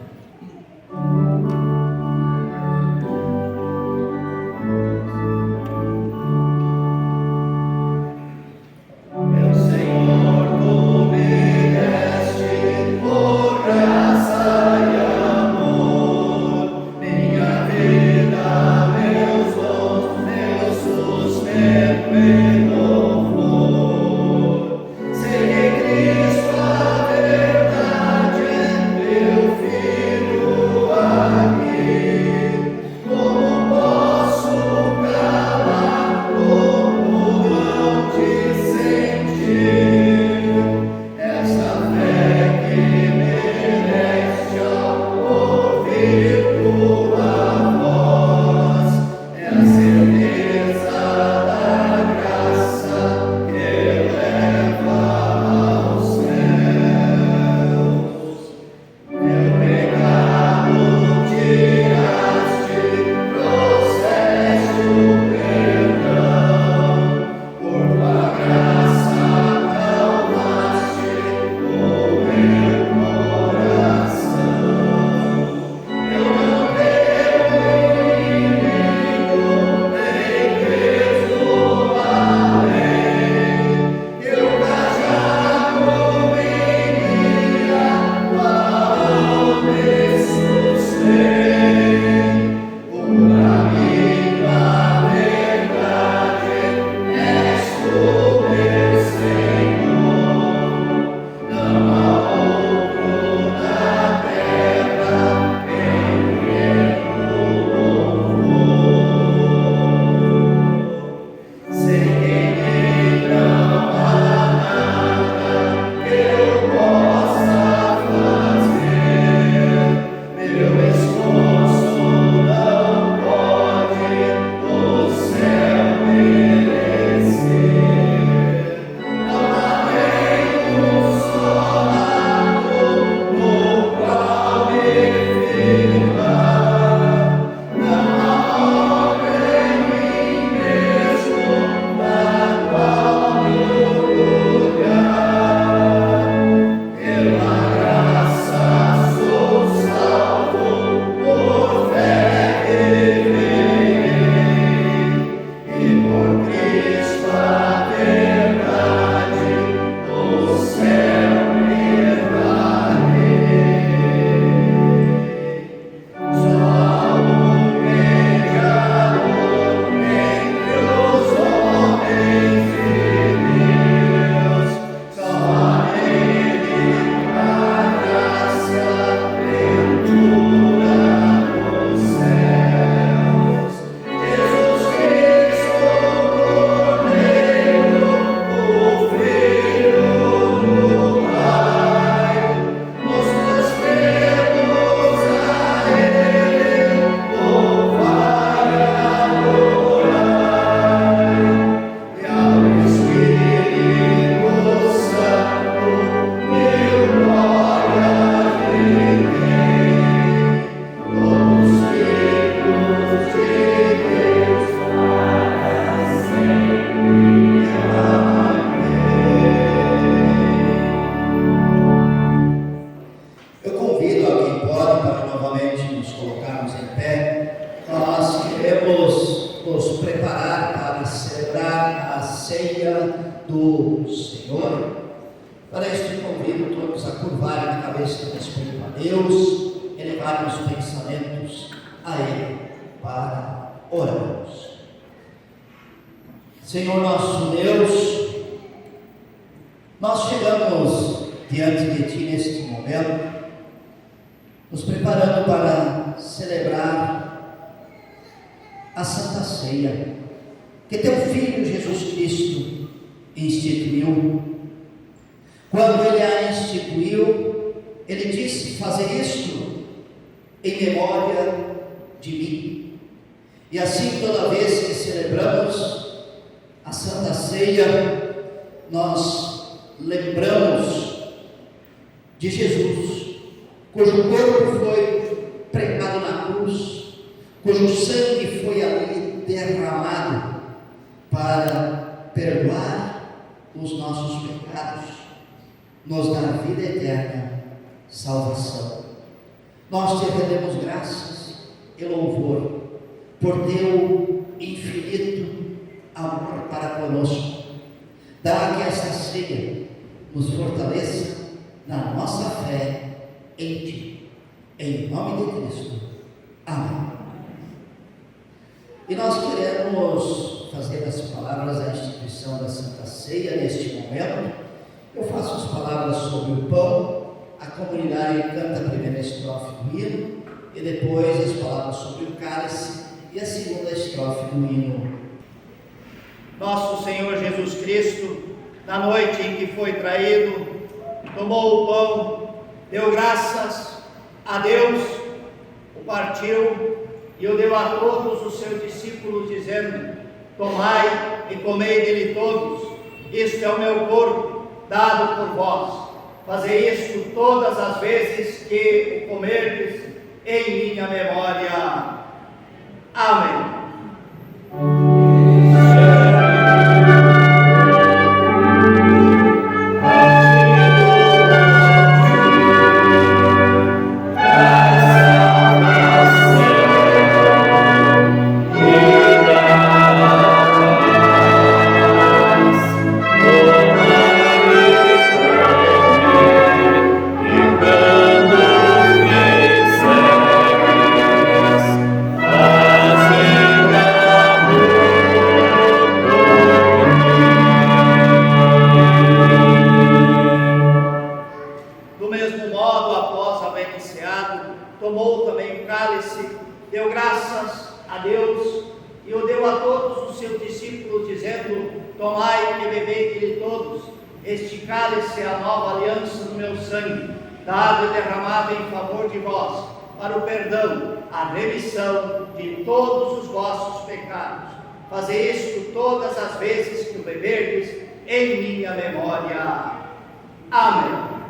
Sei que Cristo a verdade é meu Filho. ceia do Senhor. Para isso, eu convido todos a curvarem a cabeça em respeito a Deus, elevarem os pensamentos a Ele para orarmos. Senhor nosso Deus, nós chegamos diante de Ti neste momento, nos preparando para celebrar a Santa Ceia, que Teu Filho Jesus Cristo instituiu. Quando Ele a instituiu, Ele disse: fazer isto em memória de mim. E assim, toda vez que celebramos a Santa Ceia, nós lembramos de Jesus, cujo corpo foi pregado na cruz, cujo sangue foi ali derramado para perdoar os nossos pecados, nos dar vida eterna, salvação. Nós te rendemos graças e louvor por teu infinito amor para conosco. Dá que esta ceia nos fortaleça na nossa fé em Ti, em nome de Cristo. Amém. E nós queremos fazer as palavras a instituição da Santa Ceia neste momento. Eu faço as palavras sobre o pão, a comunidade canta a primeira estrofe do hino, e depois as palavras sobre o cálice e a segunda estrofe do hino. Nosso Senhor Jesus Cristo, na noite em que foi traído, tomou o pão, deu graças a Deus, o partiu e o deu a todos os seus discípulos, dizendo: tomai e comei dele todos, isto é o meu corpo, dado por vós. Fazei isto todas as vezes que o comerdes, em minha memória. Amém. Tomou também o cálice, deu graças a Deus e o deu a todos os seus discípulos, dizendo: tomai e bebei dele todos, este cálice é a nova aliança no meu sangue, dado e derramado em favor de vós, para o perdão, a remissão de todos os vossos pecados. Fazei isto todas as vezes que o beberdes, em minha memória. Amém.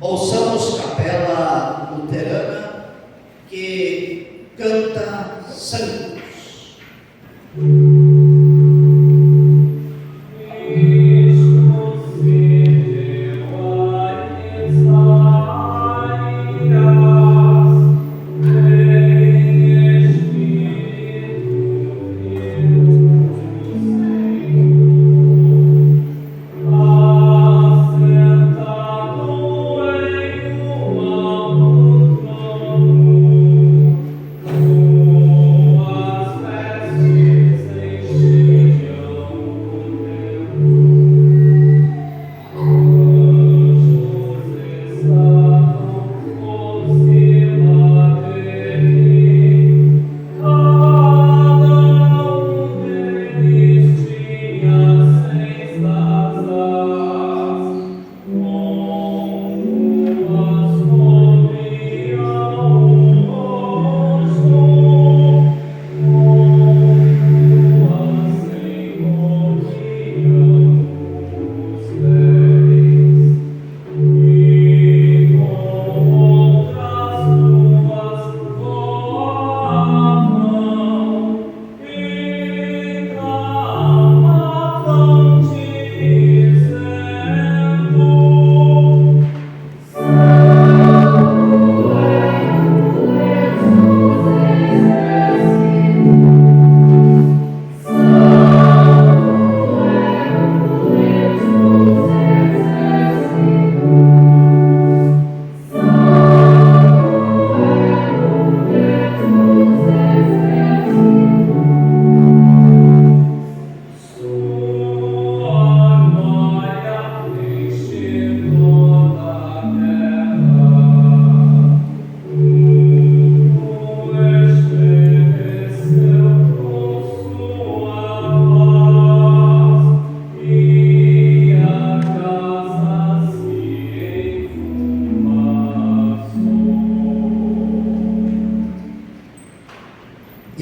Ouçamos Capela Luterana, que canta Santos. Oh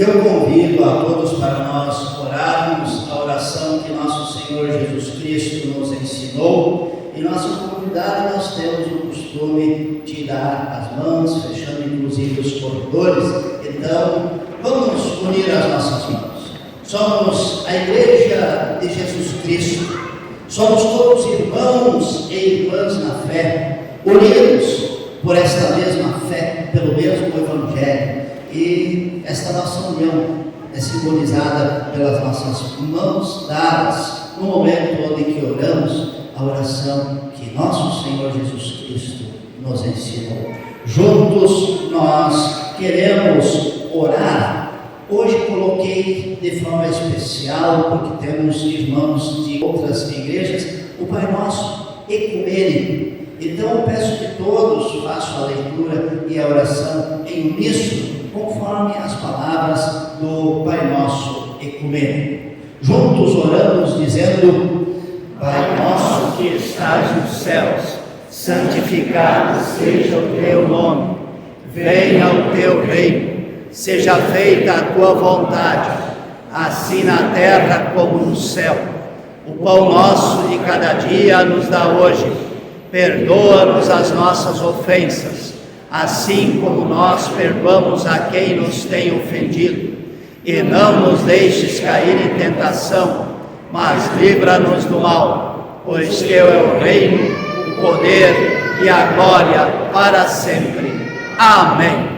Eu convido a todos para nós orarmos a oração que nosso Senhor Jesus Cristo nos ensinou. Em nossa comunidade nós temos o costume de dar as mãos, fechando inclusive os corredores. Então, vamos unir as nossas mãos. Somos a Igreja de Jesus Cristo. Somos todos irmãos e irmãs na fé, unidos por esta mesma fé, pelo mesmo Evangelho. E esta nossa união é simbolizada pelas nossas mãos dadas no momento onde que oramos a oração que nosso Senhor Jesus Cristo nos ensinou. Juntos nós queremos orar. Hoje coloquei de forma especial, porque temos irmãos de outras igrejas, o Pai Nosso ecumênico. Então eu peço que todos façam a leitura e a oração em uníssono, conforme as palavras do Pai Nosso ecumênico. Juntos oramos dizendo: Pai nosso que estás nos céus, santificado seja o teu nome. Venha o teu reino. Seja feita a tua vontade, assim na terra como no céu. O pão nosso de cada dia nos dá hoje. Perdoa-nos as nossas ofensas, assim como nós perdoamos a quem nos tem ofendido. E não nos deixes cair em tentação, mas livra-nos do mal, pois teu é o reino, o poder e a glória para sempre. Amém.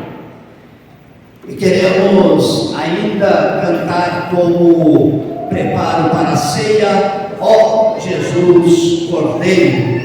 E queremos ainda cantar como preparo para a ceia, ó Jesus Cordeiro.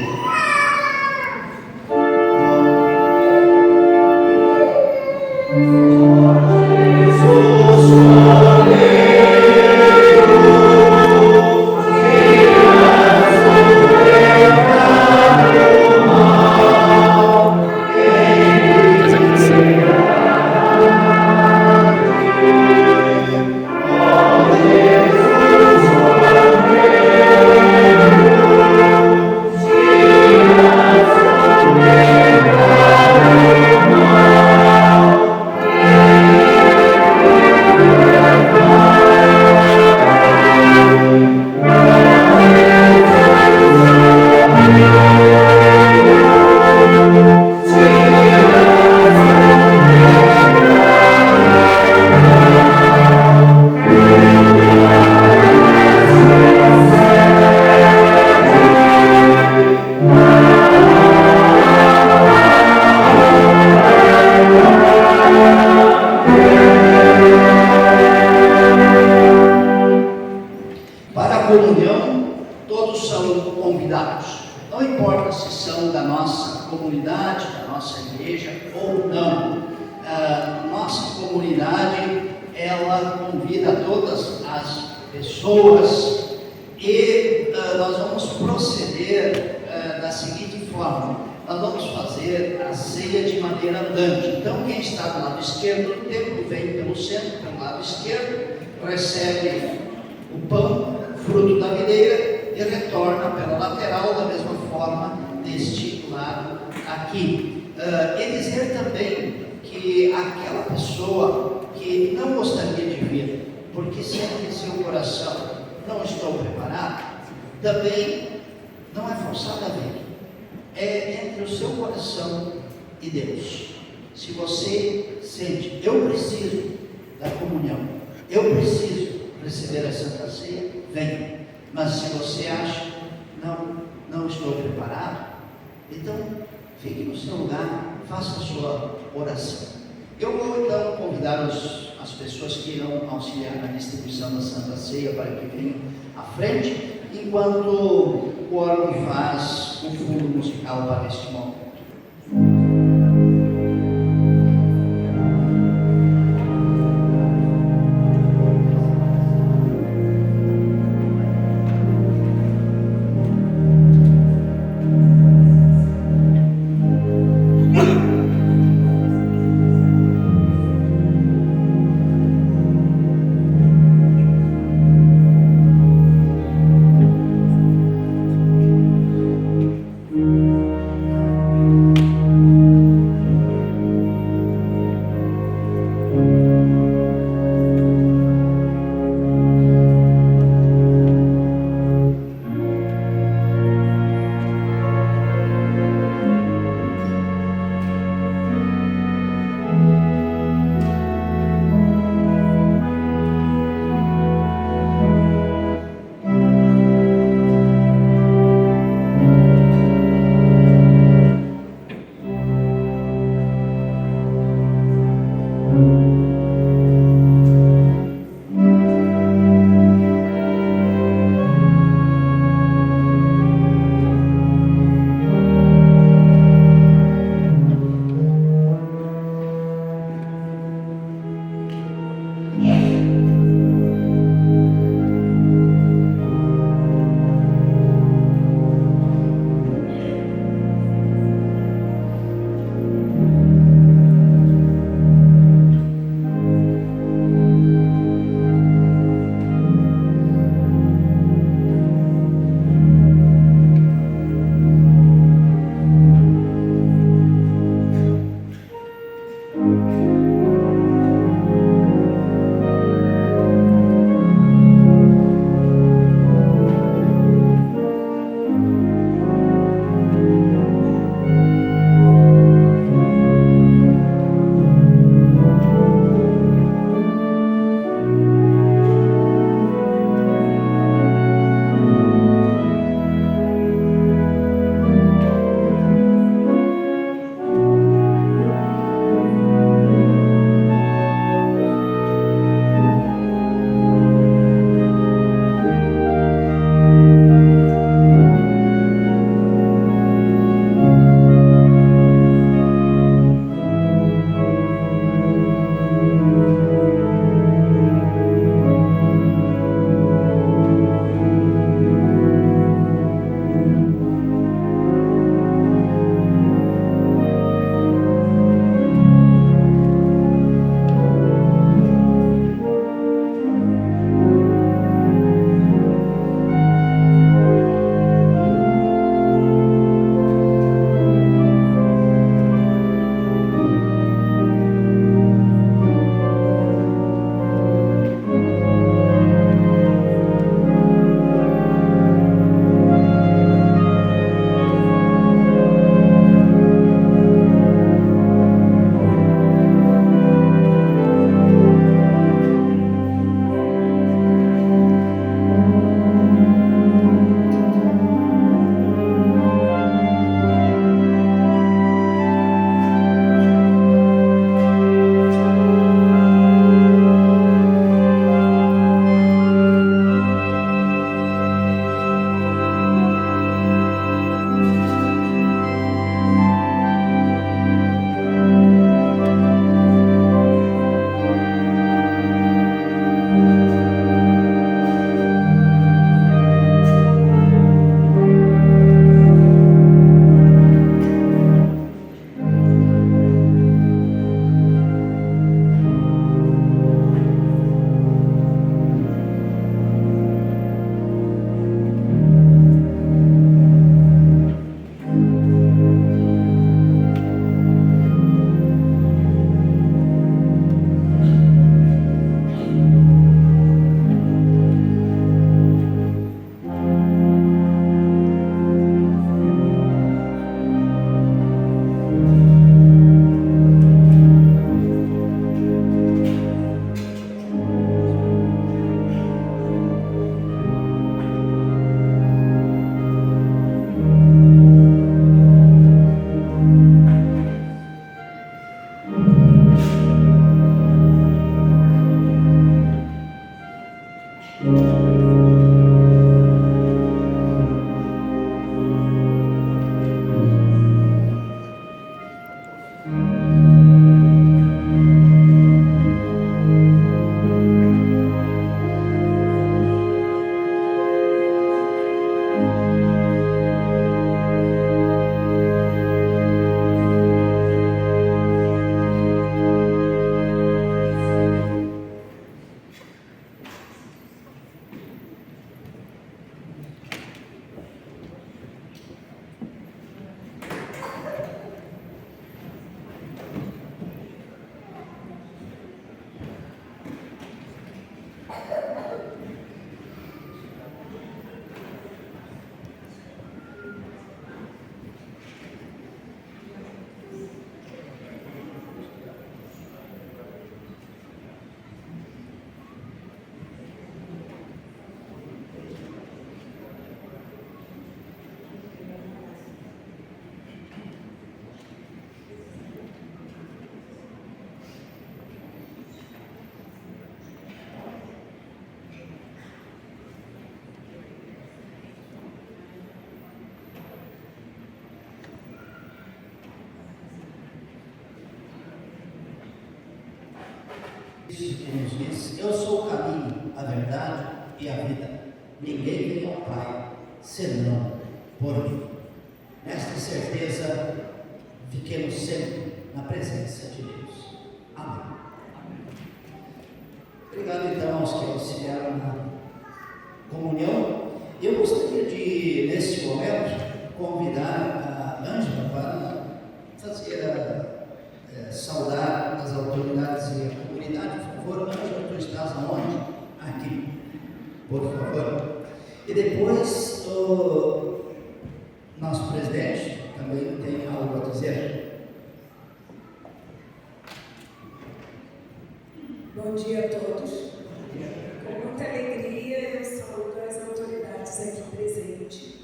Recebe o pão, fruto da videira, e retorna pela lateral da mesma forma deste lado aqui. E dizer também que aquela pessoa que não gostaria de vir, porque sente em seu coração: não estou preparado, também não é forçado a vir. É entre o seu coração e Deus. Se você sente: eu preciso da comunhão, eu preciso receber a Santa Ceia, venha. Mas se você acha: não estou preparado, então fique no seu lugar, faça a sua oração. Eu vou então convidar as pessoas que irão auxiliar na distribuição da Santa Ceia para que venham à frente, enquanto o órgão faz o fundo musical para este momento. Cristo que nos disse: eu sou o caminho, a verdade e a vida. Ninguém vem ao Pai senão por mim. Nesta certeza, fiquemos sempre na presença de Deus. Amém. Obrigado então aos que auxiliaram na comunhão. Eu gostaria de, neste momento, convidar a Ângela para fazer saudar as autoridades e a comunidade. Por favor, Ângela, tu estás aonde? Aqui, por favor. E depois o nosso presidente também tem algo a dizer. Bom dia a todos. Com muita alegria eu saúdo as autoridades aqui presentes.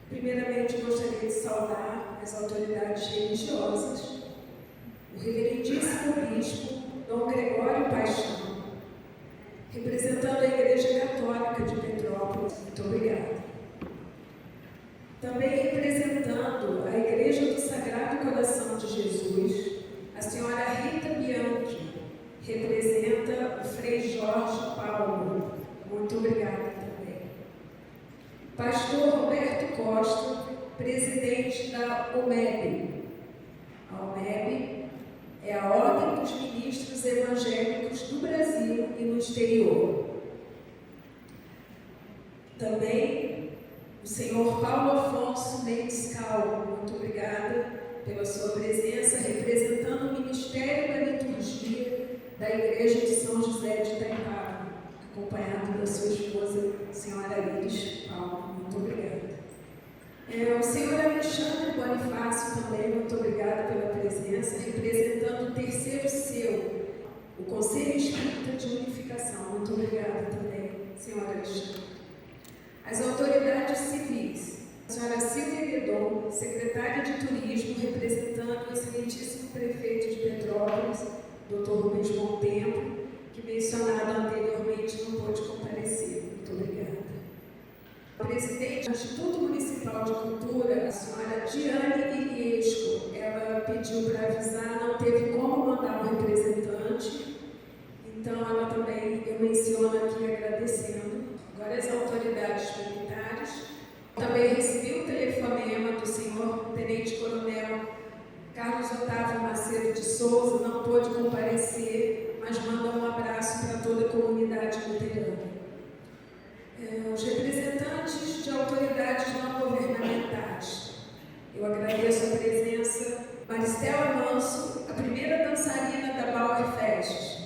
Primeiramente, gostaria de saudar as autoridades religiosas, o reverendíssimo bispo Dom Gregório Paixão, representando a Igreja Católica de Petrópolis. Muito obrigada. Também representando a Igreja do Sagrado Coração de Jesus, a senhora Rita Bianchi, representa o Frei Jorge Paulo. Muito obrigada também. Pastor Roberto Costa, presidente da OMEB. A OMEB é a Ordem dos Ministros Evangélicos do Brasil e no exterior. Também o senhor Paulo Afonso Mendes Cal, muito obrigada pela sua presença, representando o Ministério da Liturgia da Igreja de São José de Itaipava, acompanhado da sua esposa, senhora Iris Paulo. Muito obrigada. O senhor Alexandre Bonifácio também, muito obrigada pela presença, representando o terceiro seu, o Conselho Espírita de Unificação. Muito obrigada também, senhora Alexandre. As autoridades civis, a senhora Silvia Guedon, secretária de Turismo, representando o excelentíssimo prefeito de Petrópolis, Dr. Rubens Montempo, que mencionado anteriormente não pôde comparecer. Muito obrigada. A presidente do Instituto Municipal de Cultura, a senhora Diane Iliesco, ela pediu para avisar, não teve como mandar um representante, então ela também, eu menciono aqui agradecendo. Agora as autoridades militares, também recebi o telefonema do senhor Tenente Coronel Carlos Otávio Macedo de Souza, não pôde comparecer, mas manda um abraço para toda a comunidade luterana. Os representantes de autoridades não governamentais, eu agradeço a presença Maristela Manso, a primeira dançarina da Bauer Fest,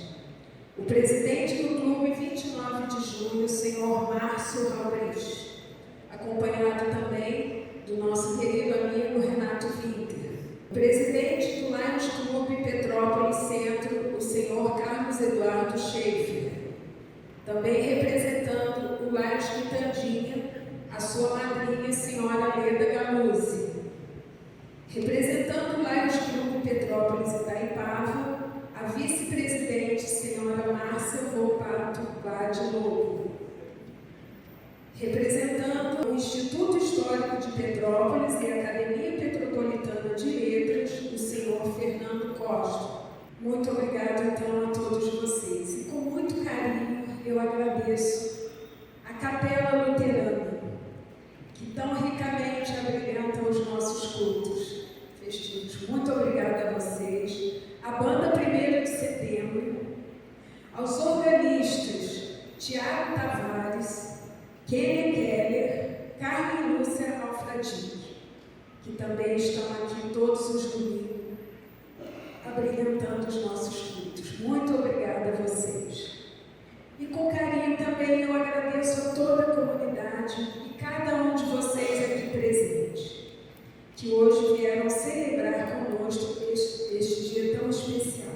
o presidente do Clube 29 de Julho, o senhor Márcio Raurich, acompanhado também do nosso querido amigo Renato Winter, o presidente do Lions Clube Petrópolis Centro, o senhor Carlos Eduardo Schaefer, também representando o Lions Quitandinha, a sua madrinha, senhora Leda Galuzzi, representando o Lions Clube Petrópolis Itaipava, a vice-presidente, senhora Márcia Volpato Vade Lobo, representando o Instituto Histórico de Petrópolis e a Academia Petropolitana de Letras, o senhor Fernando Costa. Muito obrigado, então, a todos vocês. E com muito carinho, eu agradeço a Capela Luterana, que tão ricamente abrilhanta os nossos cultos festivos. Muito obrigada a vocês. A banda 1º de Setembro, aos organistas Tiago Tavares, Kênia Keller, Carmen e Lúcia Alfradinho, que também estão aqui todos os domingos, abrilhantando os nossos cultos. Muito obrigada a vocês. E com carinho também eu agradeço a toda a comunidade e cada um de vocês aqui presentes, que hoje vieram celebrar conosco este dia tão especial.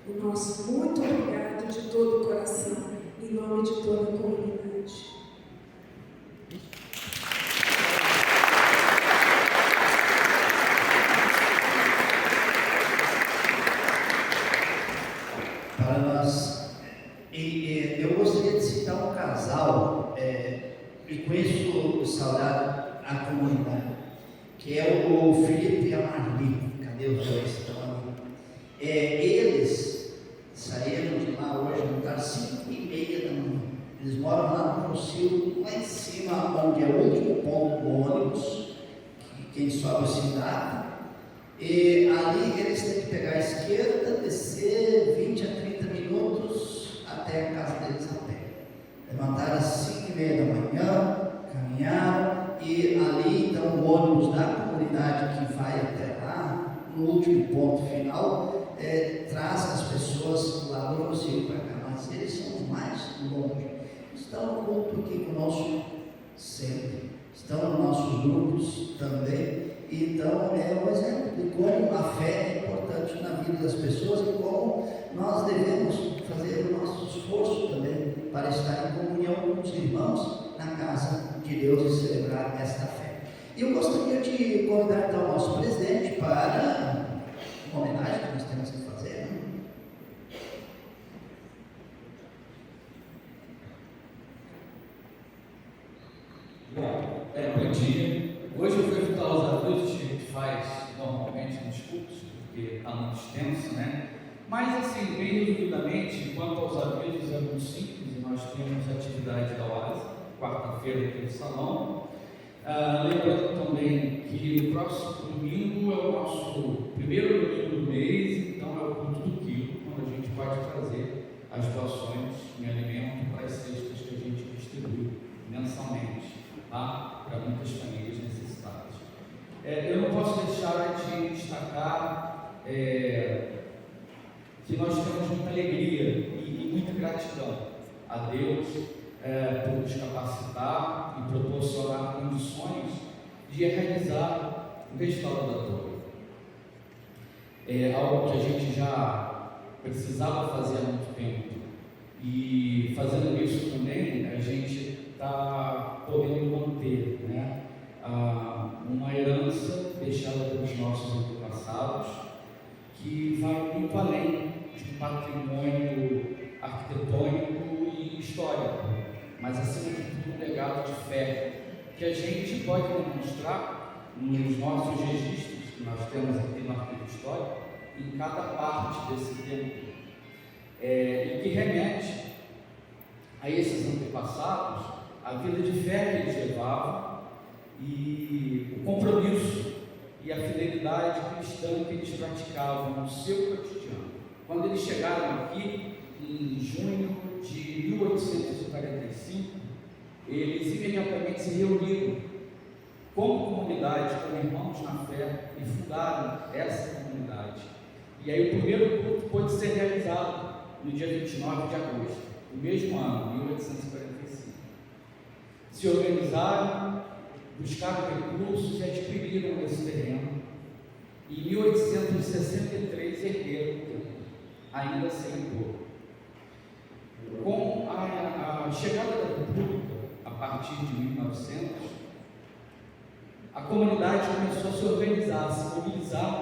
O nosso muito obrigado de todo o coração, em nome de toda a comunidade. Para nós, eu gostaria de citar um casal, e com isso saudar a comunidade, que é o Felipe e a Marli. Cadê os dois? Estão ali. Eles saíram de lá hoje, levantaram 5h30 da manhã. Eles moram lá no Rocio, lá em cima, onde é o último ponto do ônibus, que quem sobe a cidade. E ali eles têm que pegar a esquerda, descer 20 a 30 minutos até a casa deles a pé. Levantaram às 5h30 da manhã, caminharam, e ali então o ônibus da comunidade que vai até lá, no último ponto final, traz as pessoas lá do Rocio para cá, mas eles são os mais longe. Estão no culto aqui conosco sempre, estão nos nossos grupos também. Então é um exemplo de como a fé é importante na vida das pessoas e como nós devemos fazer o nosso esforço também para estar em comunhão com os irmãos na casa de Deus e celebrar esta fé. E eu gostaria de convidar então o nosso presidente para uma homenagem que nós temos que fazer, né? Bom dia. Hoje eu vou evitar os avisos que a gente faz normalmente nos cultos, porque está muito extenso, né? Mas assim, bem resumidamente, quanto aos avisos é muito simples, nós temos atividade da Oase, quarta-feira aqui no salão. Lembrando também que o próximo domingo é o nosso primeiro domingo do mês, então é o culto do quilo, quando a gente pode trazer as doações de alimento para as cestas que a gente distribui mensalmente, tá? Para muitas famílias necessitadas. Eu não posso deixar de destacar que nós temos muita alegria e muita gratidão a Deus por nos capacitar e proporcionar condições de realizar o restauro da torre. É algo que a gente já precisava fazer há muito tempo, e fazendo isso também a gente está podendo manter, né, uma herança deixada pelos nossos antepassados, que vai muito além de um patrimônio arquitetônico e histórico, mas acima de tudo um legado de fé, que a gente pode demonstrar nos nossos registros que nós temos aqui no arquivo histórico, em cada parte desse templo, e que remete a esses antepassados, a vida de fé que eles levavam e o compromisso e a fidelidade cristã que eles praticavam no seu cotidiano. Quando eles chegaram aqui em junho de 1845, eles imediatamente se reuniram como comunidade, como irmãos na fé, e fundaram essa comunidade. E aí o primeiro culto pôde ser realizado no dia 29 de agosto, do mesmo ano, 1845. Se organizaram, buscaram recursos e adquiriram esse terreno. Em 1863 ergueram o templo, ainda sem torre. Com a chegada da República, a partir de 1900, a comunidade começou a se organizar, a se mobilizar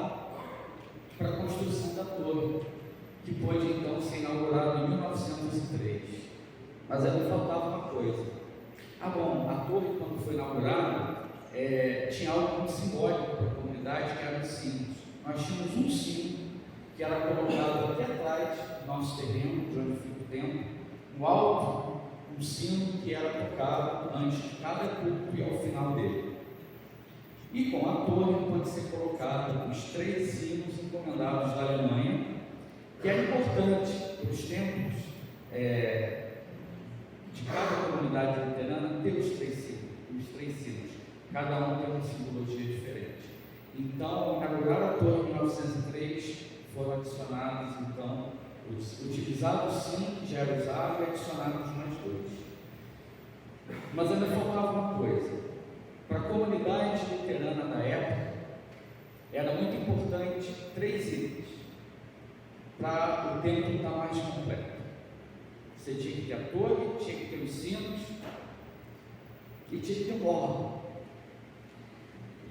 para a construção da torre, que pôde então ser inaugurada em 1903. Mas ainda faltava uma coisa. A torre, quando foi inaugurada, tinha algo muito simbólico para a comunidade, que eram os sinos. Nós tínhamos um sino que era colocado aqui atrás do nosso terreno, de onde fica o templo, no alto, um sino que era tocado antes de cada culto e ao final dele. E com a torre pode ser colocado os 3 sinos encomendados da Alemanha, que era importante para os templos de cada comunidade luterana ter os 3 sinos, cada um tem uma simbologia diferente. Então, inauguraram a torre em 1903, foram adicionados então utilizados o sino que já era usado e adicionados mais 2. Mas ainda faltava uma coisa. Para a comunidade luterana da época, era muito importante 3 itens para o templo estar mais completo. Você tinha que ter a torre, tinha que ter os sinos e tinha que ter um órgão.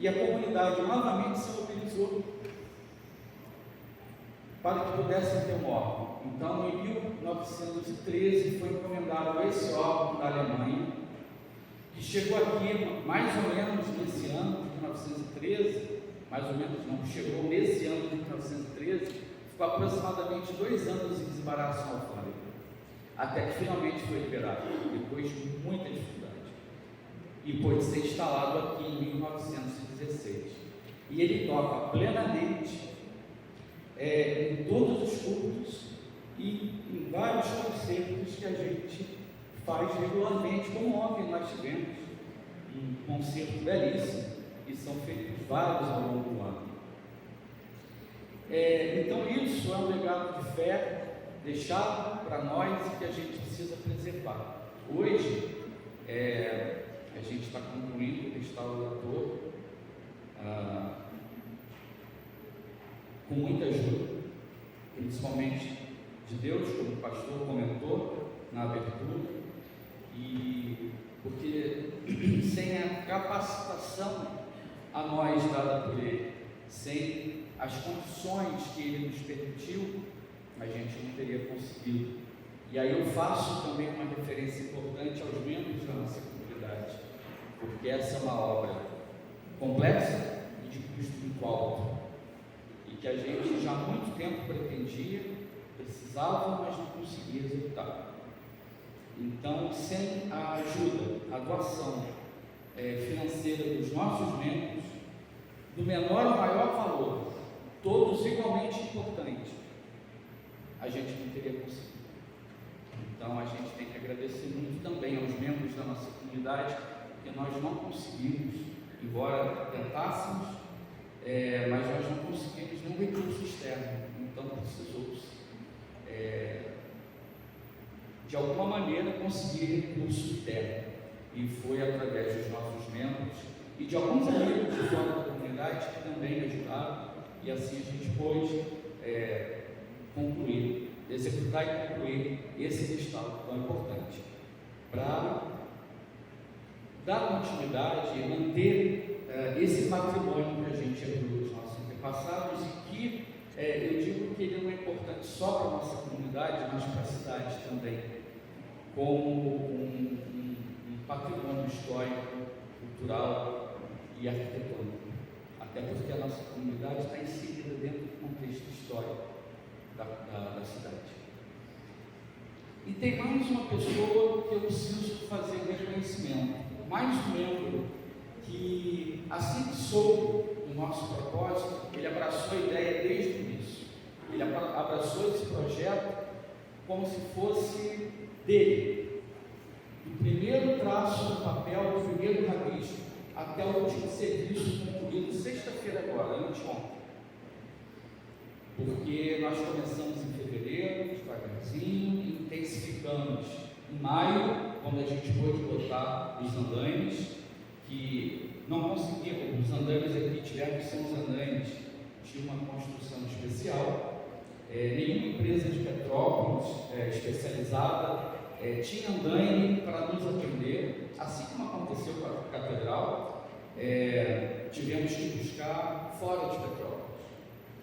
E a comunidade novamente se mobilizou para que pudessem ter um órgão. Então, em 1913 foi encomendado esse órgão da Alemanha, que chegou aqui mais ou menos nesse ano de 1913, mais ou menos não, chegou nesse ano de 1913, ficou aproximadamente 2 anos em desembaraço na alfândega, até que finalmente foi liberado, depois de muita dificuldade, e pôde ser instalado aqui em 1916. E ele toca plenamente em todos os cultos e em vários concertos que a gente faz regularmente, como ontem nós tivemos um concerto belíssimo, e são feitos vários ao longo do ano. Então isso é um legado de fé deixado para nós e que a gente precisa preservar. Hoje a gente está concluindo o restauro todo com muita ajuda, principalmente de Deus, como o pastor comentou na abertura, e porque sem a capacitação a nós dada por Ele, sem as condições que Ele nos permitiu, a gente não teria conseguido. E aí eu faço também uma referência importante aos membros da nossa comunidade, porque essa é uma obra complexa e de custo muito alto, e que a gente já há muito tempo pretendia, precisava, mas não conseguia executar. Então, sem a ajuda, a doação financeira dos nossos membros, do menor ao maior valor, todos igualmente importantes, a gente não teria conseguido. Então a gente tem que agradecer muito também aos membros da nossa comunidade, porque nós não conseguimos, embora tentássemos, mas nós não conseguimos nenhum recurso externo. Então precisou-se de alguma maneira conseguir recurso interno, e foi através dos nossos membros e de alguns amigos de fora da comunidade que também ajudaram, e assim a gente pôde concluir, executar e concluir esse restauro tão importante, para dar continuidade e manter esse patrimônio que a gente herdou dos nossos antepassados, e que eu digo que ele não é importante só para a nossa comunidade, mas para a cidade também, como um patrimônio histórico, cultural e arquitetônico, até porque a nossa comunidade está inserida dentro do contexto histórico da cidade. E tem mais uma pessoa que eu preciso fazer reconhecimento, mais um membro que, assim que soube do nosso propósito, ele abraçou a ideia desde o início. Ele abraçou esse projeto como se fosse dele, do primeiro traço do papel, do primeiro rabisco, até o último serviço concluído sexta-feira agora, anteontem. Porque nós começamos em fevereiro, devagarzinho, e intensificamos em maio, quando a gente pôde botar os andaimes, que não conseguimos, os andaimes aqui tiveram que ser os andaimes, tinha uma construção especial, nenhuma empresa de Petrópolis especializada tinha andaime para nos atender, assim como aconteceu com a catedral, tivemos que buscar fora de Petrópolis.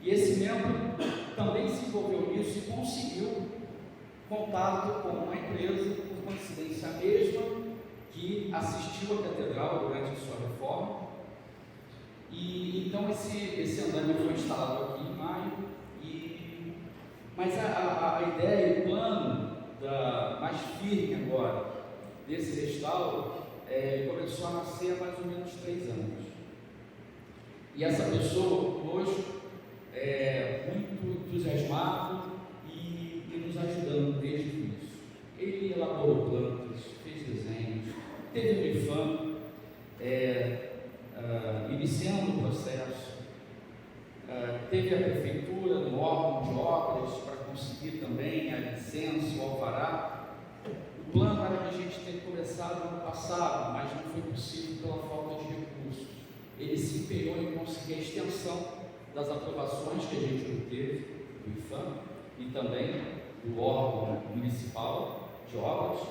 E esse membro também se envolveu nisso e conseguiu contato com uma empresa, por coincidência mesma, que assistiu à catedral durante a sua reforma. E então esse andaime foi instalado aqui em maio, mas a ideia e o plano mais firme agora desse restauro começou a nascer há mais ou menos 3 anos. E essa pessoa conosco, muito entusiasmado e nos ajudando desde o início. Ele elaborou plantas, fez desenhos, teve um IFAM, iniciando o processo, teve a prefeitura no órgão de obras para conseguir também a licença, o alvará. O plano era que a gente ter começado no passado, mas não foi possível pela falta de recursos. Ele se empenhou em conseguir a extensão das aprovações que a gente obteve do IFAM e também do órgão municipal de obras,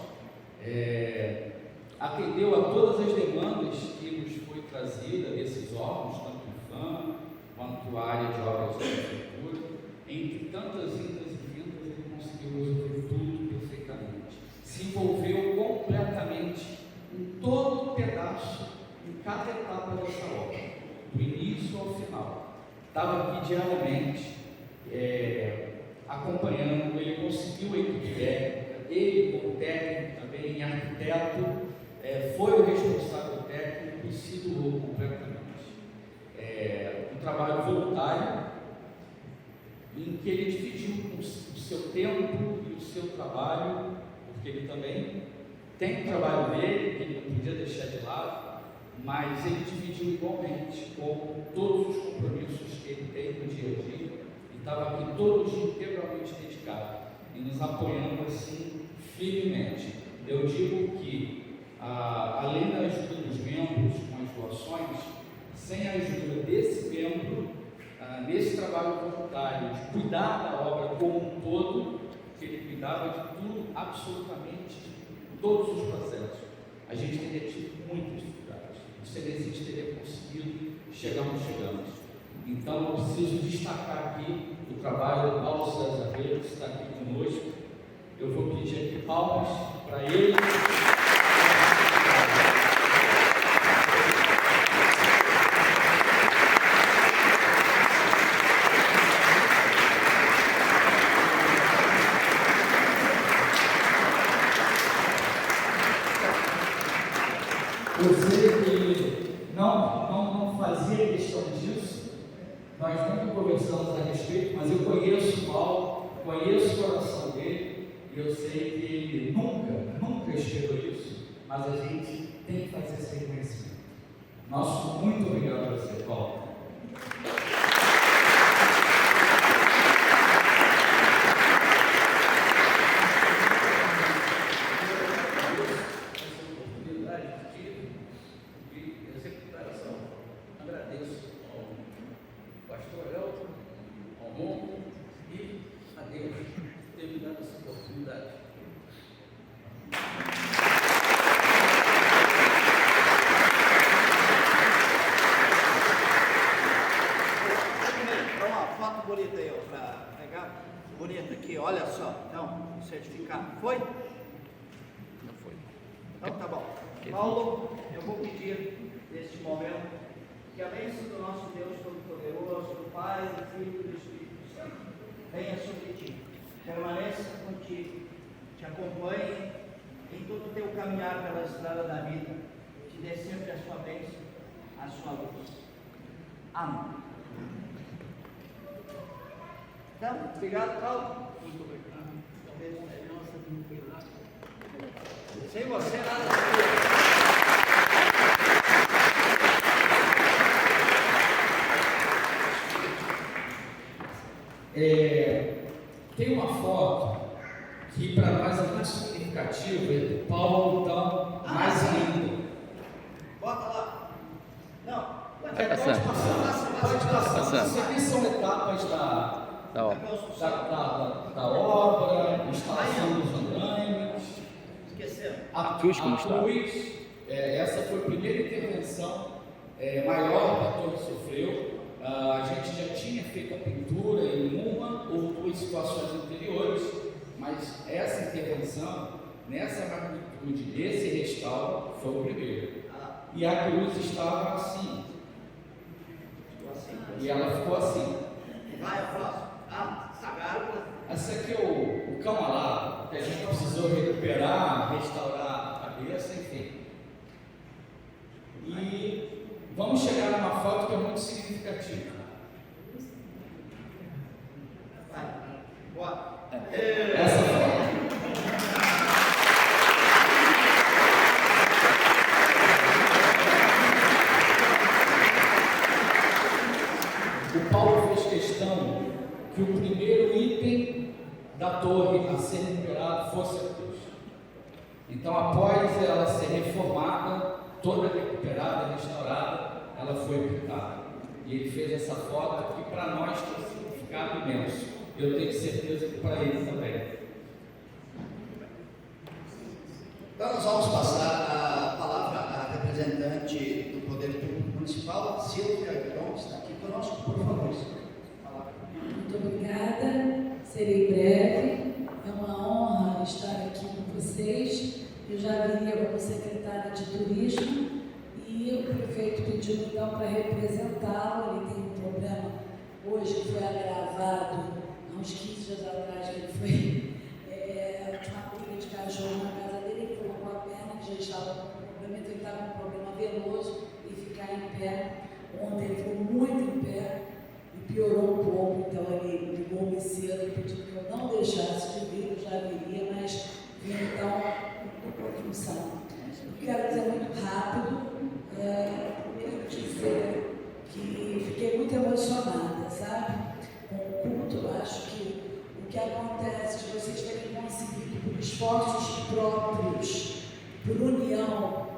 atendeu a todas as demandas que nos foi trazida desses órgãos, tanto o IFAM quanto a área de obras da prefeitura. Entre tantas indas e vindas, ele conseguiu resolver tudo perfeitamente. Se envolveu completamente em todo pedaço, em cada etapa dessa obra, do início ao final. Estava aqui diariamente, acompanhando, ele conseguiu a equipe técnica, ele como técnico também, arquiteto, foi o responsável técnico e se doou completamente. Um trabalho voluntário, em que ele dividiu o seu tempo e o seu trabalho, porque ele também tem o trabalho dele, que ele não podia deixar de lado, mas ele dividiu igualmente com todos os compromissos que ele tem no dia a dia, e estava aqui todo dia integralmente dedicado, e nos apoiando assim firmemente. Eu digo que, além da ajuda dos membros com as doações, sem a ajuda desse membro, nesse trabalho voluntário, de cuidar da obra como um todo, que ele cuidava de tudo, absolutamente, de todos os processos, a gente teria tido muitas dificuldades. O Cenezite teria conseguido chegar onde chegamos. Então, eu preciso destacar aqui o trabalho do Paulo César Reis, que está aqui conosco. Eu vou pedir aqui palmas para ele. Eu sei que ele não fazia questão disso, nós nunca conversamos a respeito, mas eu conheço o Paulo, conheço o coração dele, e eu sei que ele nunca esperou isso, mas a gente tem que fazer esse reconhecimento. Nosso muito obrigado a você, Paulo. Foi? Não foi. Então tá bom. Paulo, eu vou pedir neste momento que a bênção do nosso Deus Todo-Poderoso, do Pai, do Filho e do Espírito Santo venha sobre ti, permaneça contigo, te acompanhe em todo o teu caminhar pela estrada da vida, te dê sempre a sua bênção, a sua luz. Amém. Então, obrigado, Paulo. Muito obrigado. Sem você nada. Tem uma foto que para nós é muito significativa, e do Paulo então mais ainda. Bota lá. Não. Pode passar. Isso aqui são etapas da obra, instalação dos andaimes. Esqueceram. A cruz, essa foi a primeira intervenção maior que a torre sofreu. A gente já tinha feito a pintura em uma ou duas situações anteriores, mas essa intervenção, nessa magnitude desse restauro, foi o primeiro. E a cruz estava assim. E ela ficou assim. Vai, a próxima. Esse aqui é o cão alado, que a gente precisou recuperar, restaurar a cabeça, enfim. E vamos chegar numa foto que é muito significativa. Vai. Bora. Essa foto. O Paulo fez questão que o primeiro item da torre a ser recuperado fosse a cruz. Então, após ela ser reformada, toda recuperada, restaurada, ela foi pintada. E ele fez essa foto que para nós tem um significado imenso. Eu tenho certeza que para ele também. Então nós vamos passar a palavra à representante do Poder Público Municipal, Silvia Guidon, que está aqui conosco, por favor. Muito obrigada, serei breve. É uma honra estar aqui com vocês. Eu já viria como secretária de Turismo e o prefeito pediu então para representá-lo. Ele tem um problema hoje que foi agravado poderoso e ficar em pé. Ontem ele ficou muito em pé e piorou um pouco, então ele ligou-me cedo, pediu que eu não deixasse de vir, eu já viria, mas vim então com função. Eu quero dizer muito rápido, quero dizer que fiquei muito emocionada, sabe? Com o culto, eu acho que o que acontece de vocês terem conseguido por esforços próprios, por união,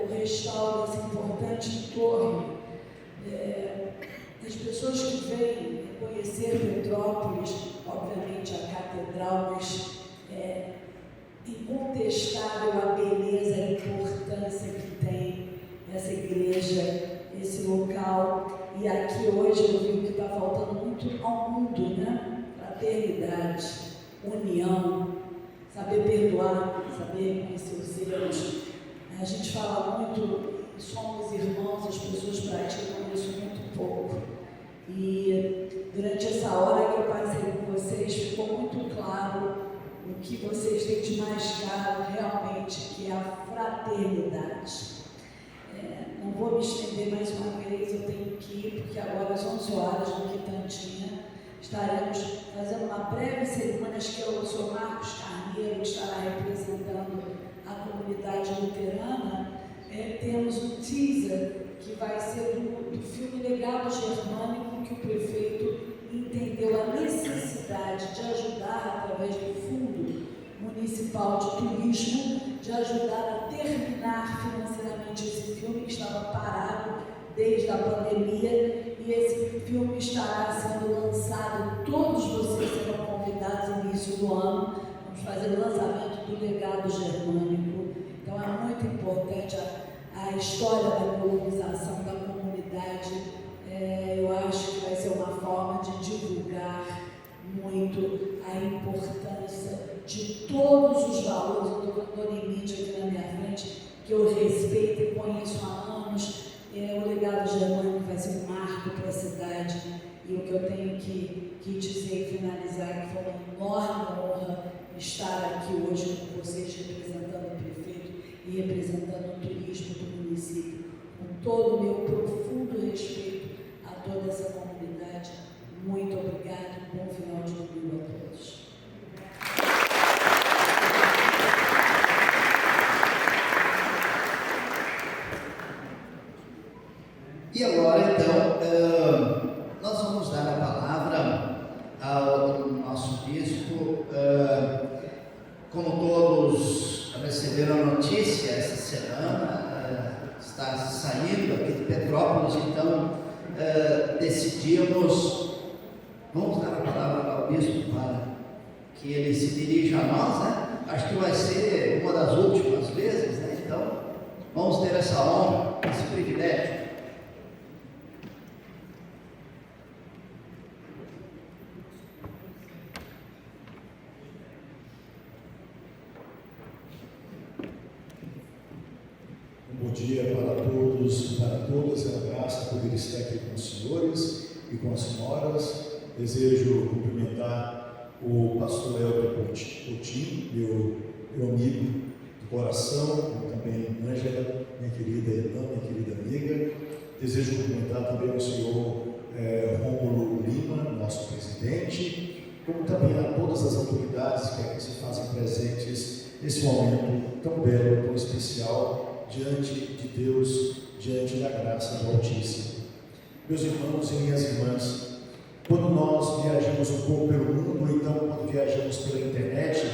o restauro desse importante entorno, as pessoas que vêm conhecer Petrópolis, obviamente a catedral, mas incontestável a beleza, a importância que tem essa igreja, esse local. E aqui hoje eu vi que está faltando muito ao mundo, né? Fraternidade, união, saber perdoar, saber conhecer os erros. A gente fala muito, somos irmãos, as pessoas praticam isso muito pouco. E durante essa hora que eu passei com vocês, ficou muito claro o que vocês têm de mais caro realmente, que é a fraternidade. Não vou me estender mais uma vez, eu tenho que ir, porque agora às 11 horas no Quitantinha estaremos fazendo uma breve cerimônia, acho que é o Sr. Marcos Carneiro que estará representando a comunidade luterana. Temos um teaser que vai ser do filme Legado Germânico, que o prefeito entendeu a necessidade de ajudar, através do Fundo Municipal de Turismo, de ajudar a terminar financeiramente esse filme que estava parado desde a pandemia, e esse filme estará sendo lançado, todos vocês serão convidados no início do ano, vamos fazer o lançamento do Legado Germânico. Então é muito importante a história da colonização da comunidade. Eu acho que vai ser uma forma de divulgar muito a importância de todos os valores. Eu estou com Dona Emília aqui na minha frente, que eu respeito e conheço há anos. O Legado Germânico vai ser um marco para a cidade. E o que eu tenho que dizer e finalizar é que foi uma enorme honra estar aqui hoje com vocês, representando o prefeito e representando o turismo do município. Com todo o meu profundo respeito a toda essa comunidade. Muito obrigado. Bom final de domingo a todos. E agora, então, nós vamos dar a palavra ao nosso bispo. Como todos receberam a notícia, essa semana está saindo aqui de Petrópolis, então decidimos, vamos dar a palavra ao bispo para que ele se dirija a nós, né? Acho que vai ser uma das últimas vezes, né? Então, vamos ter essa honra, esse privilégio. Bom dia para todos e para todas, é uma graça poder estar aqui com os senhores e com as senhoras. Desejo cumprimentar o pastor Elton Coutinho, meu amigo do coração, também Ângela, minha querida irmã, minha querida amiga. Desejo cumprimentar também o senhor Rômulo Lima, nosso presidente, como também a todas as autoridades que aqui se fazem presentes nesse momento tão belo, tão especial, diante de Deus, diante da graça do Altíssimo. Meus irmãos e minhas irmãs, quando nós viajamos um pouco pelo mundo, ou então quando viajamos pela internet,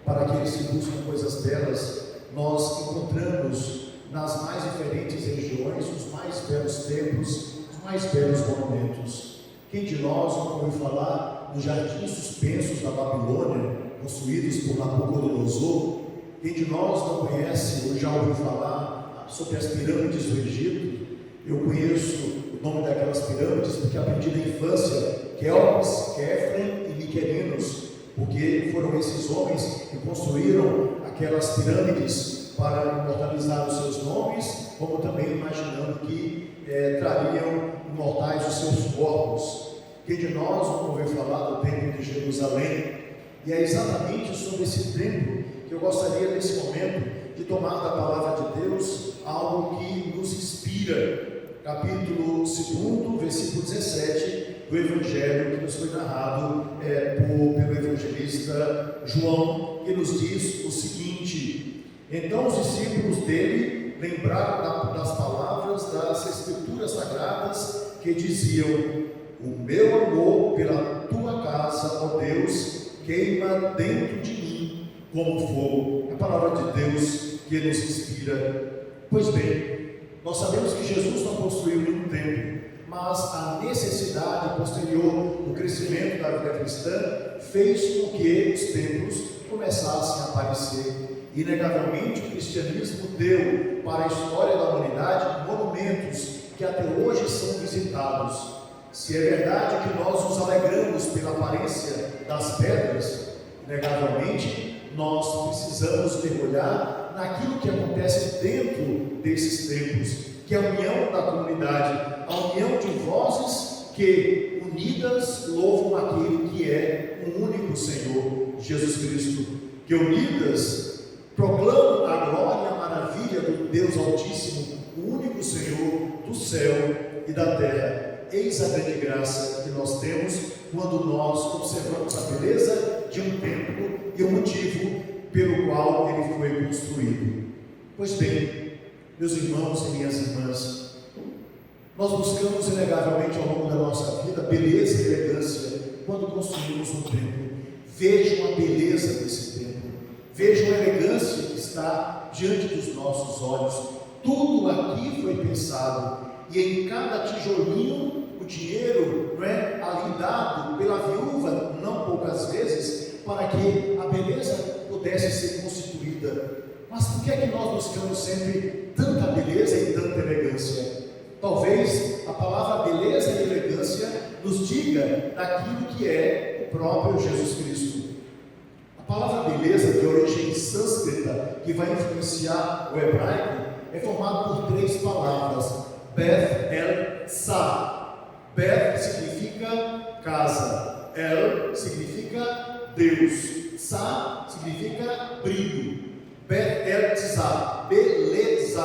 para aqueles que buscam coisas belas, nós encontramos nas mais diferentes regiões os mais belos templos, os mais belos monumentos. Quem de nós não ouviu falar nos jardins suspensos da Babilônia, construídos por Nabucodonosor? Quem de nós não conhece ou já ouviu falar sobre as pirâmides do Egito? Eu conheço o nome daquelas pirâmides porque aprendi na infância, Kelps, Kefren e Miquelinos, porque foram esses homens que construíram aquelas pirâmides para imortalizar os seus nomes, como também imaginando que trariam imortais os seus corpos. Quem de nós não ouviu falar do Templo de Jerusalém? E é exatamente sobre esse templo que eu gostaria nesse momento de tomar da palavra de Deus algo que nos inspira. Capítulo 2, versículo 17 do Evangelho que nos foi narrado pelo evangelista João, que nos diz o seguinte: então os discípulos dele lembraram das palavras das Escrituras Sagradas que diziam: o meu amor pela tua casa, ó Deus, queima dentro de mim como fogo. A palavra de Deus que nos inspira. Pois bem, nós sabemos que Jesus não construiu nenhum templo, mas a necessidade posterior do crescimento da vida cristã fez com que os templos começassem a aparecer. Inegavelmente, o cristianismo deu para a história da humanidade monumentos que até hoje são visitados. Se é verdade que nós nos alegramos pela aparência das pedras, inegavelmente, nós precisamos mergulhar naquilo que acontece dentro desses templos, que é a união da comunidade, a união de vozes que, unidas, louvam aquele que é o único Senhor, Jesus Cristo, que unidas proclamam a glória e a maravilha do Deus Altíssimo, o único Senhor do céu e da terra. Eis a grande graça que nós temos quando nós observamos a beleza de um templo e o motivo pelo qual ele foi construído. Pois bem, meus irmãos e minhas irmãs, nós buscamos inegavelmente ao longo da nossa vida beleza e elegância quando construímos um templo. Vejam a beleza desse templo, vejam a elegância que está diante dos nossos olhos. Tudo aqui foi pensado, e em cada tijolinho o dinheiro ali dado pela viúva, não poucas vezes, para que a beleza pudesse ser constituída. Mas por que é que nós buscamos sempre tanta beleza e tanta elegância? Talvez a palavra beleza e elegância nos diga daquilo que é o próprio Jesus Cristo. A palavra beleza, de origem sânscrita, que vai influenciar o hebraico, é formada por 3 palavras: Beth El Sa. Beth significa casa, El significa Deus, Sa significa brilho. Beth El Tzah, beleza.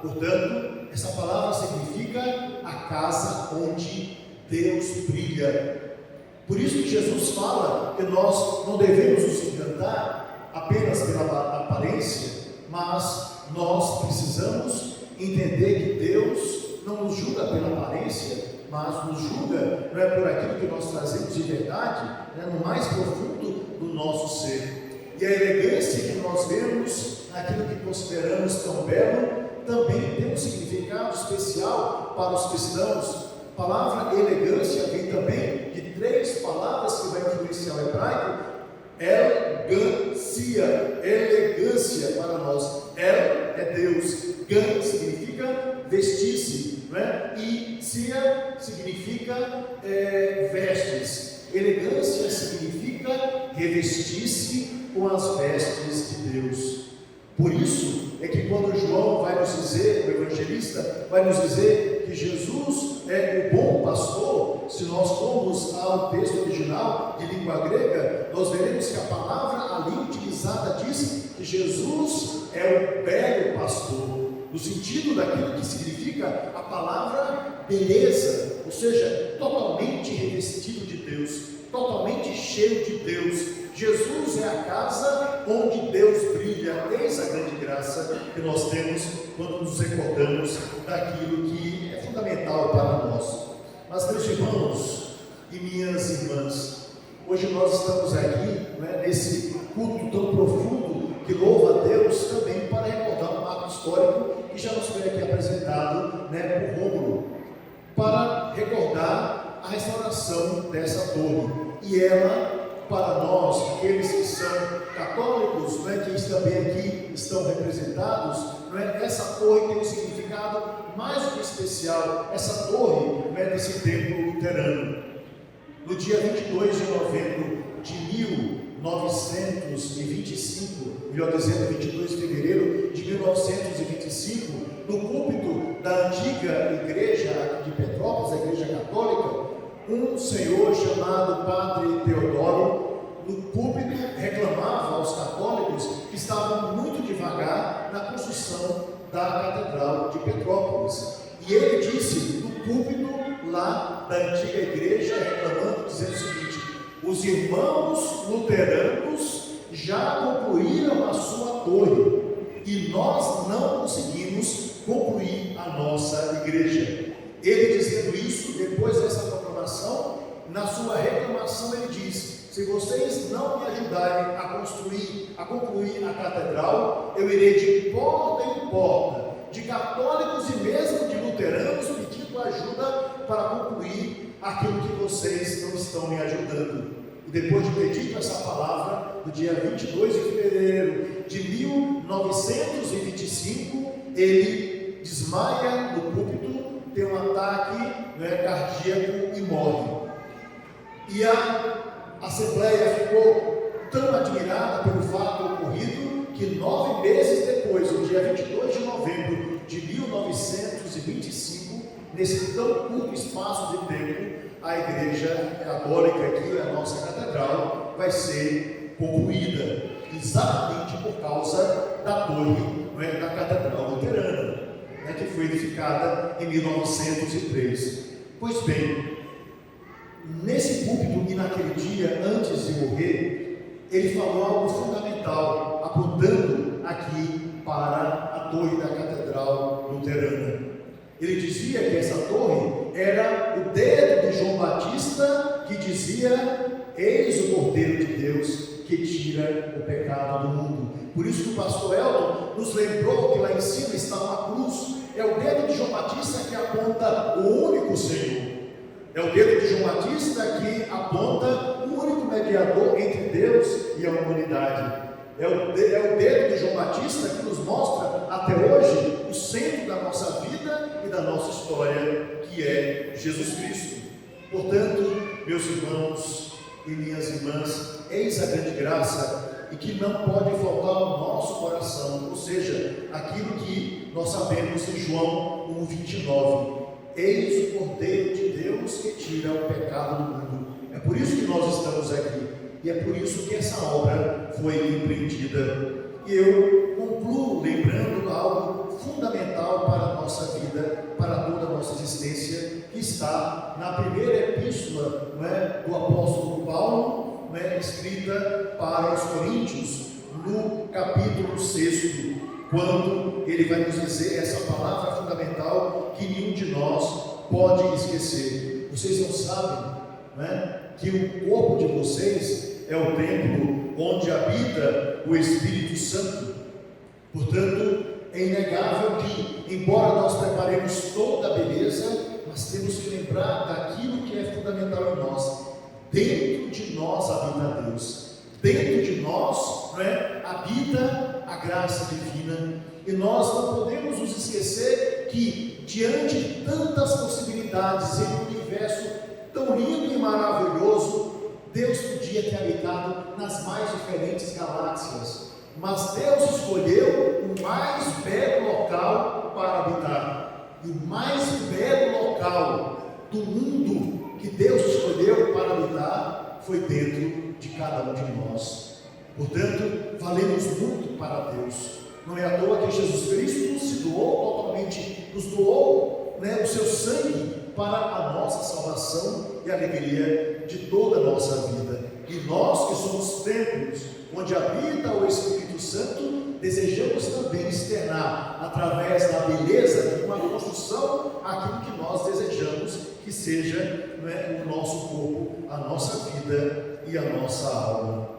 Portanto, essa palavra significa a casa onde Deus brilha. Por isso que Jesus fala que nós não devemos nos encantar apenas pela aparência, mas nós precisamos entender que Deus não nos julga pela aparência, mas nos julga por aquilo que nós trazemos de verdade, no mais profundo do nosso ser. E a elegância que nós vemos naquilo que consideramos tão belo também tem um significado especial para os cristãos. A palavra elegância vem também de 3 palavras que vai influenciar o hebraico: elegância, elegância para nós. El é Deus, gan significa vestir-se, e cia significa vestes. Elegância significa revestir-se com as vestes de Deus. Por isso é que quando João vai nos dizer, o evangelista vai nos dizer que Jesus é o bom pastor, se nós formos ao texto original de língua grega, nós veremos que a palavra ali utilizada diz que Jesus é o belo pastor, no sentido daquilo que significa a palavra beleza, ou seja, totalmente revestido de Deus, totalmente cheio de Deus. Jesus é a casa onde Deus brilha. Eis a grande graça que nós temos quando nos recordamos daquilo que é fundamental para nós. Mas, meus irmãos e minhas irmãs, hoje nós estamos aqui nesse culto tão profundo que louva a Deus também para recordar um marco histórico que já nos foi aqui apresentado por Rômulo, para recordar a restauração dessa torre. E ela, para nós, aqueles que são católicos, que também aqui estão representados, essa torre tem um significado mais do que especial. Essa torre desse templo luterano. No dia 22 de novembro de 1925, melhor dizendo, 22 de fevereiro de 1925, no púlpito da antiga igreja de Petrópolis, a igreja católica, um senhor chamado Padre Teodoro no púlpito, reclamava aos católicos que estavam muito devagar na construção da Catedral de Petrópolis. E ele disse no púlpito lá da antiga igreja, reclamando, dizendo o seguinte: os irmãos luteranos já concluíram a sua torre e nós não conseguimos concluir a nossa igreja. Ele dizendo isso, depois dessa proclamação, na sua reclamação ele diz: se vocês não me ajudarem a concluir a catedral, eu irei de porta em porta, de católicos e mesmo de luteranos, pedindo ajuda para concluir aquilo que vocês não estão me ajudando. E depois de ter dito essa palavra, no dia 22 de fevereiro de 1925, ele desmaia no púlpito, tem um ataque cardíaco e morre. E a Assembleia ficou tão admirada pelo fato ocorrido que 9 meses depois, no dia 22 de novembro de 1925, nesse tão curto espaço de tempo, a igreja católica aqui, a nossa catedral, vai ser concluída, exatamente por causa da torre da Catedral Luterana, que foi edificada em 1903. Pois bem, nesse púlpito e naquele dia, antes de morrer, ele falou algo fundamental, apontando aqui para a torre da Catedral Luterana. Ele dizia que essa torre era o dedo de João Batista que dizia: eis o Cordeiro de Deus que tira o pecado do mundo. Por isso que o pastor Elton nos lembrou que lá em cima está uma cruz. É o dedo de João Batista que aponta o único Senhor. É o dedo de João Batista que aponta o único mediador entre Deus e a humanidade. É o dedo de João Batista que nos mostra até hoje o centro da nossa vida e da nossa história, que é Jesus Cristo. Portanto, meus irmãos e minhas irmãs, eis a grande graça e que não pode faltar ao nosso coração, ou seja, aquilo que nós sabemos em João 1,29. Eis o Cordeiro de Deus que tira o pecado do mundo. É por isso que nós estamos aqui. E é por isso que essa obra foi empreendida. E eu concluo lembrando algo fundamental para a nossa vida, para toda a nossa existência, que está na primeira epístola do apóstolo Paulo, escrita para os Coríntios, no capítulo 6, quando ele vai nos dizer essa palavra fundamental que nenhum de nós pode esquecer. Vocês não sabem, que o corpo de vocês é o templo onde habita o Espírito Santo. Portanto, é inegável que, embora nós preparemos toda a beleza, mas temos que lembrar daquilo que é fundamental em nós. Dentro de nós habita Deus. Dentro de nós habita a graça divina. E nós não podemos nos esquecer que, diante de tantas possibilidades em um universo tão lindo e maravilhoso, Deus podia ter habitado nas mais diferentes galáxias, mas Deus escolheu o mais belo local para habitar. E o mais belo local do mundo que Deus escolheu para habitar foi dentro de cada um de nós. Portanto, valemos muito para Deus. Não é à toa que Jesus Cristo se doou totalmente, nos doou o seu sangue para a nossa salvação e alegria de toda a nossa vida. E nós que somos templos onde habita o Espírito Santo, desejamos também externar, através da beleza de uma construção, aquilo que nós desejamos que seja o nosso corpo, a nossa vida e a nossa alma.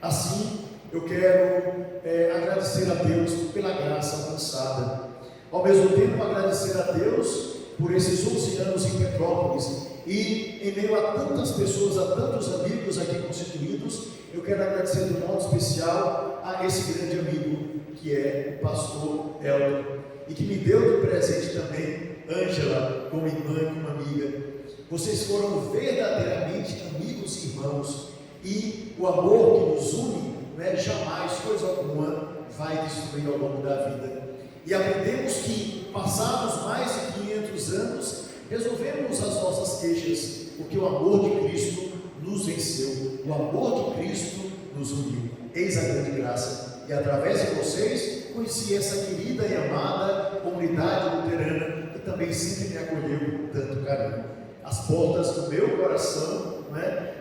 Assim, eu quero agradecer a Deus pela graça alcançada. Ao mesmo tempo, agradecer a Deus por esses 11 anos em Petrópolis, e em meio a tantas pessoas, a tantos amigos aqui constituídos, eu quero agradecer de modo especial a esse grande amigo, que é o pastor Elton, e que me deu de presente também Ângela, como irmã e como amiga. Vocês foram verdadeiramente amigos e irmãos, e o amor que nos une, jamais, coisa alguma, vai destruir ao longo da vida. E aprendemos que, passados mais de 500 anos, resolvemos as nossas queixas, porque o amor de Cristo nos venceu, o amor de Cristo nos uniu. Eis a grande graça. E através de vocês, conheci essa querida e amada comunidade luterana, que também sempre me acolheu com tanto carinho. As portas do meu coração,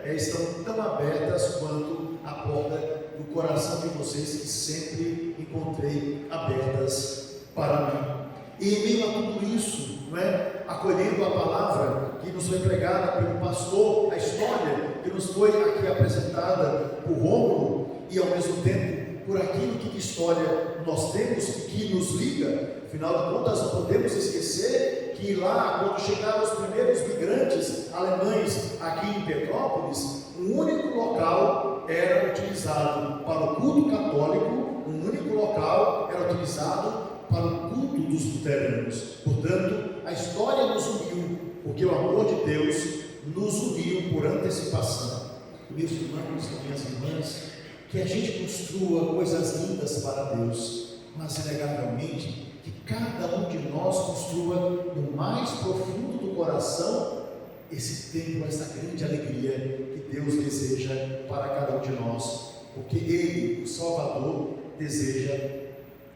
estão tão abertas quanto a porta do coração de vocês, que sempre encontrei abertas para mim. E em meio a tudo isso, acolhendo a palavra que nos foi pregada pelo pastor, a história que nos foi aqui apresentada por Rômulo, e ao mesmo tempo por aquilo que de história nós temos que nos liga. Afinal de contas, não podemos esquecer que lá, quando chegaram os primeiros migrantes alemães aqui em Petrópolis, um único local era utilizado para o culto católico, um único local era utilizado para o culto dos luteranos. Portanto, a história nos uniu, porque o amor de Deus nos uniu por antecipação. Meus irmãos e minhas irmãs, que a gente construa coisas lindas para Deus, mas inegavelmente que cada um de nós construa no mais profundo do coração esse templo, essa grande alegria que Deus deseja para cada um de nós, porque Ele, o Salvador, deseja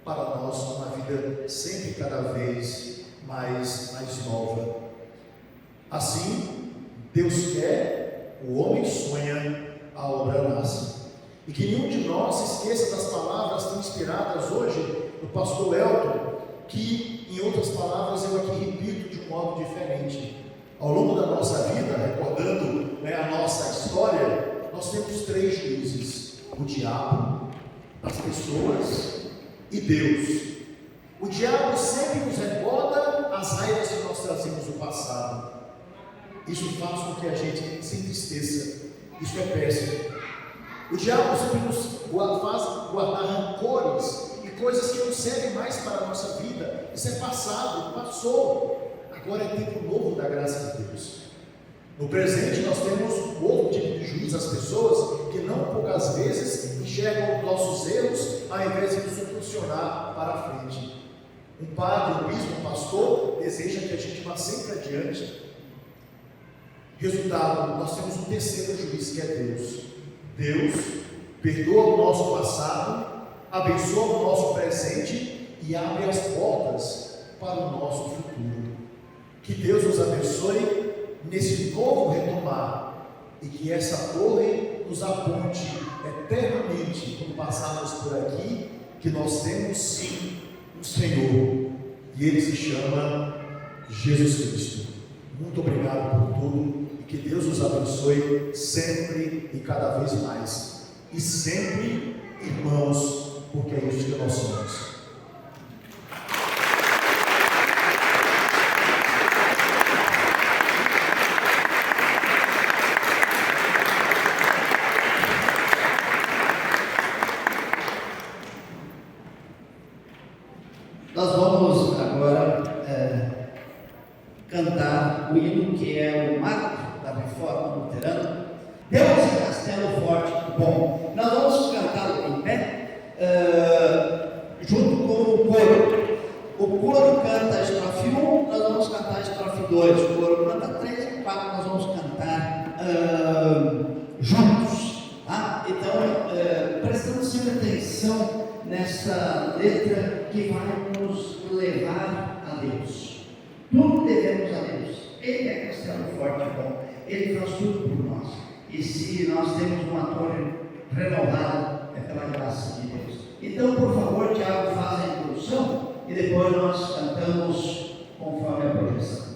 para nós uma vida sempre cada vez mais nova. Assim, Deus quer, o homem sonha, a obra nasce. E que nenhum de nós esqueça das palavras tão inspiradas hoje do pastor Elton, que, em outras palavras, eu aqui repito de um modo diferente. Ao longo da nossa vida, recordando a nossa história, nós temos 3 juízes: o diabo, as pessoas e Deus. O diabo sempre nos recorda as raivas que nós trazemos do passado. Isso faz com que a gente se entristeça. Isso é péssimo. O diabo sempre nos faz guardar rancores e coisas que não servem mais para a nossa vida. Isso é passado, passou. Agora é tempo novo da graça de Deus. No presente nós temos outro tipo de juízo, as pessoas que não poucas vezes enxergam nossos erros ao invés de nos impulsionar para a frente. Um padre, um bispo, um pastor deseja que a gente vá sempre adiante. Resultado, nós temos um terceiro juiz, que é Deus. Deus perdoa o nosso passado, abençoa o nosso presente e abre as portas para o nosso futuro. Que Deus nos abençoe nesse novo retomar e que essa torre nos aponte eternamente, quando passarmos por aqui, que nós temos sim um Senhor e Ele se chama Jesus Cristo. Muito obrigado por tudo e que Deus nos abençoe sempre e cada vez mais. E sempre, irmãos, porque é isso que nós somos. Nós vamos agora cantar o hino que é o marco da reforma luterana. Deus é castelo forte e bom. Nós vamos cantá-lo em pé, junto com o coro. O coro canta a estrofe 1, nós vamos cantar a estrofe 2. O coro canta 3 e 4, nós vamos cantar juntos. Tá? Então, prestando sempre atenção nessa letra que vai nos levar a Deus. Tudo devemos a Deus. Ele é castelo forte e bom. Ele faz tudo por nós. E se nós temos uma torre renovada, é pela graça de Deus. Então, por favor, Tiago, faz a introdução e depois nós cantamos conforme a projeção.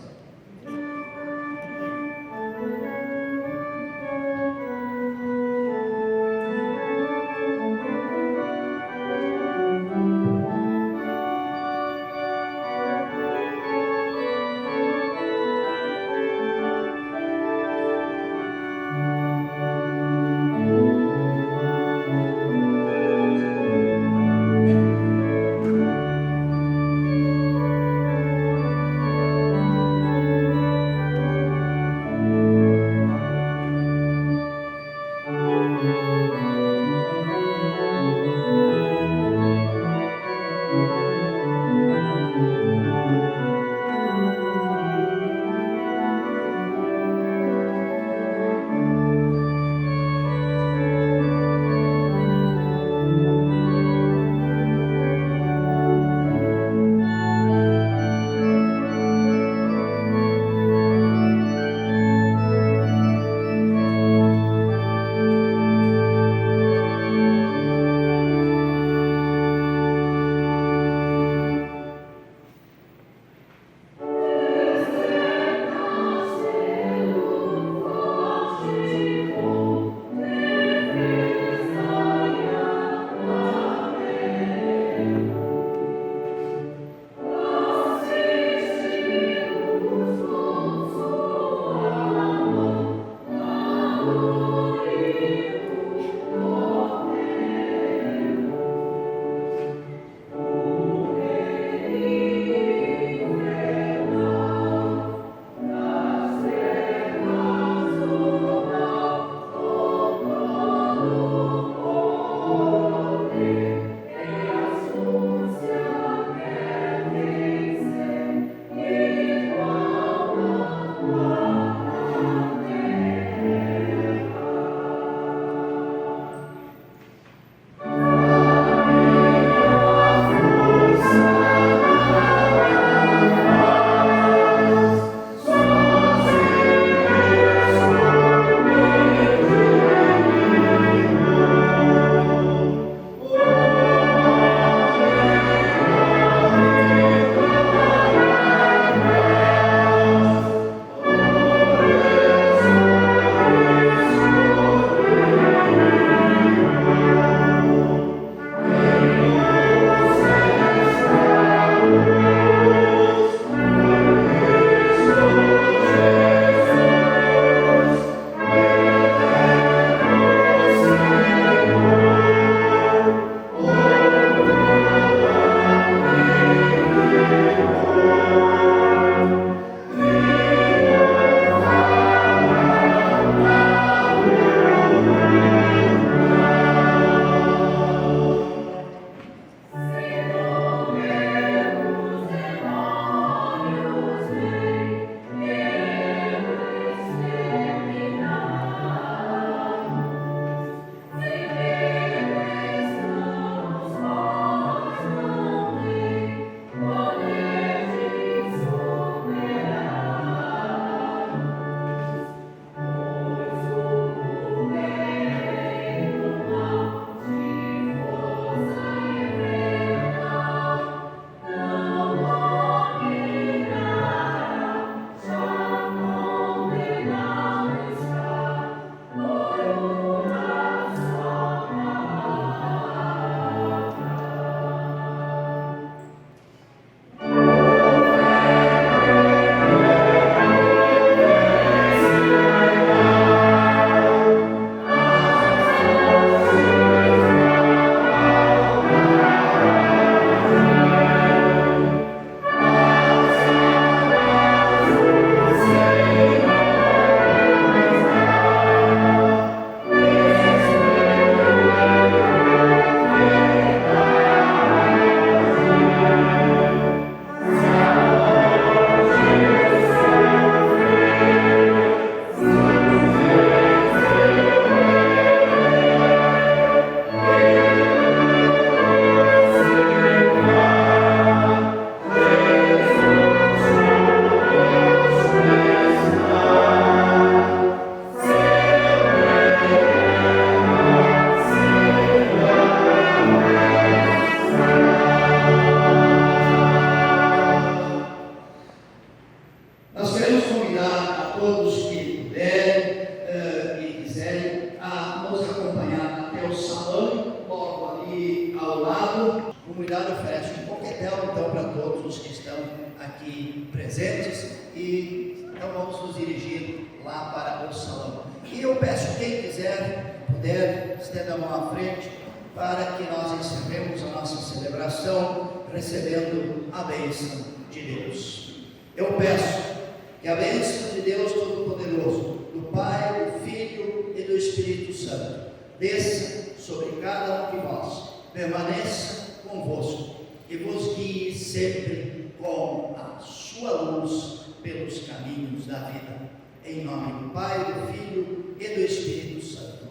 aqui presentes, e então vamos nos dirigir lá para o salão. E eu peço, quem quiser, puder, estenda a mão à frente, para que nós encerremos a nossa celebração recebendo a bênção de Deus. Eu peço que a bênção de Deus Todo-Poderoso, do Pai, do Filho e do Espírito Santo, desça sobre cada um de vós, permaneça convosco e vos guie sempre com a sua luz pelos caminhos da vida. Em nome do Pai, do Filho e do Espírito Santo.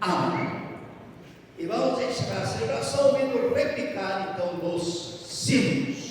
Amém. E vamos encerrar a celebração ouvindo repicar então dos sinos.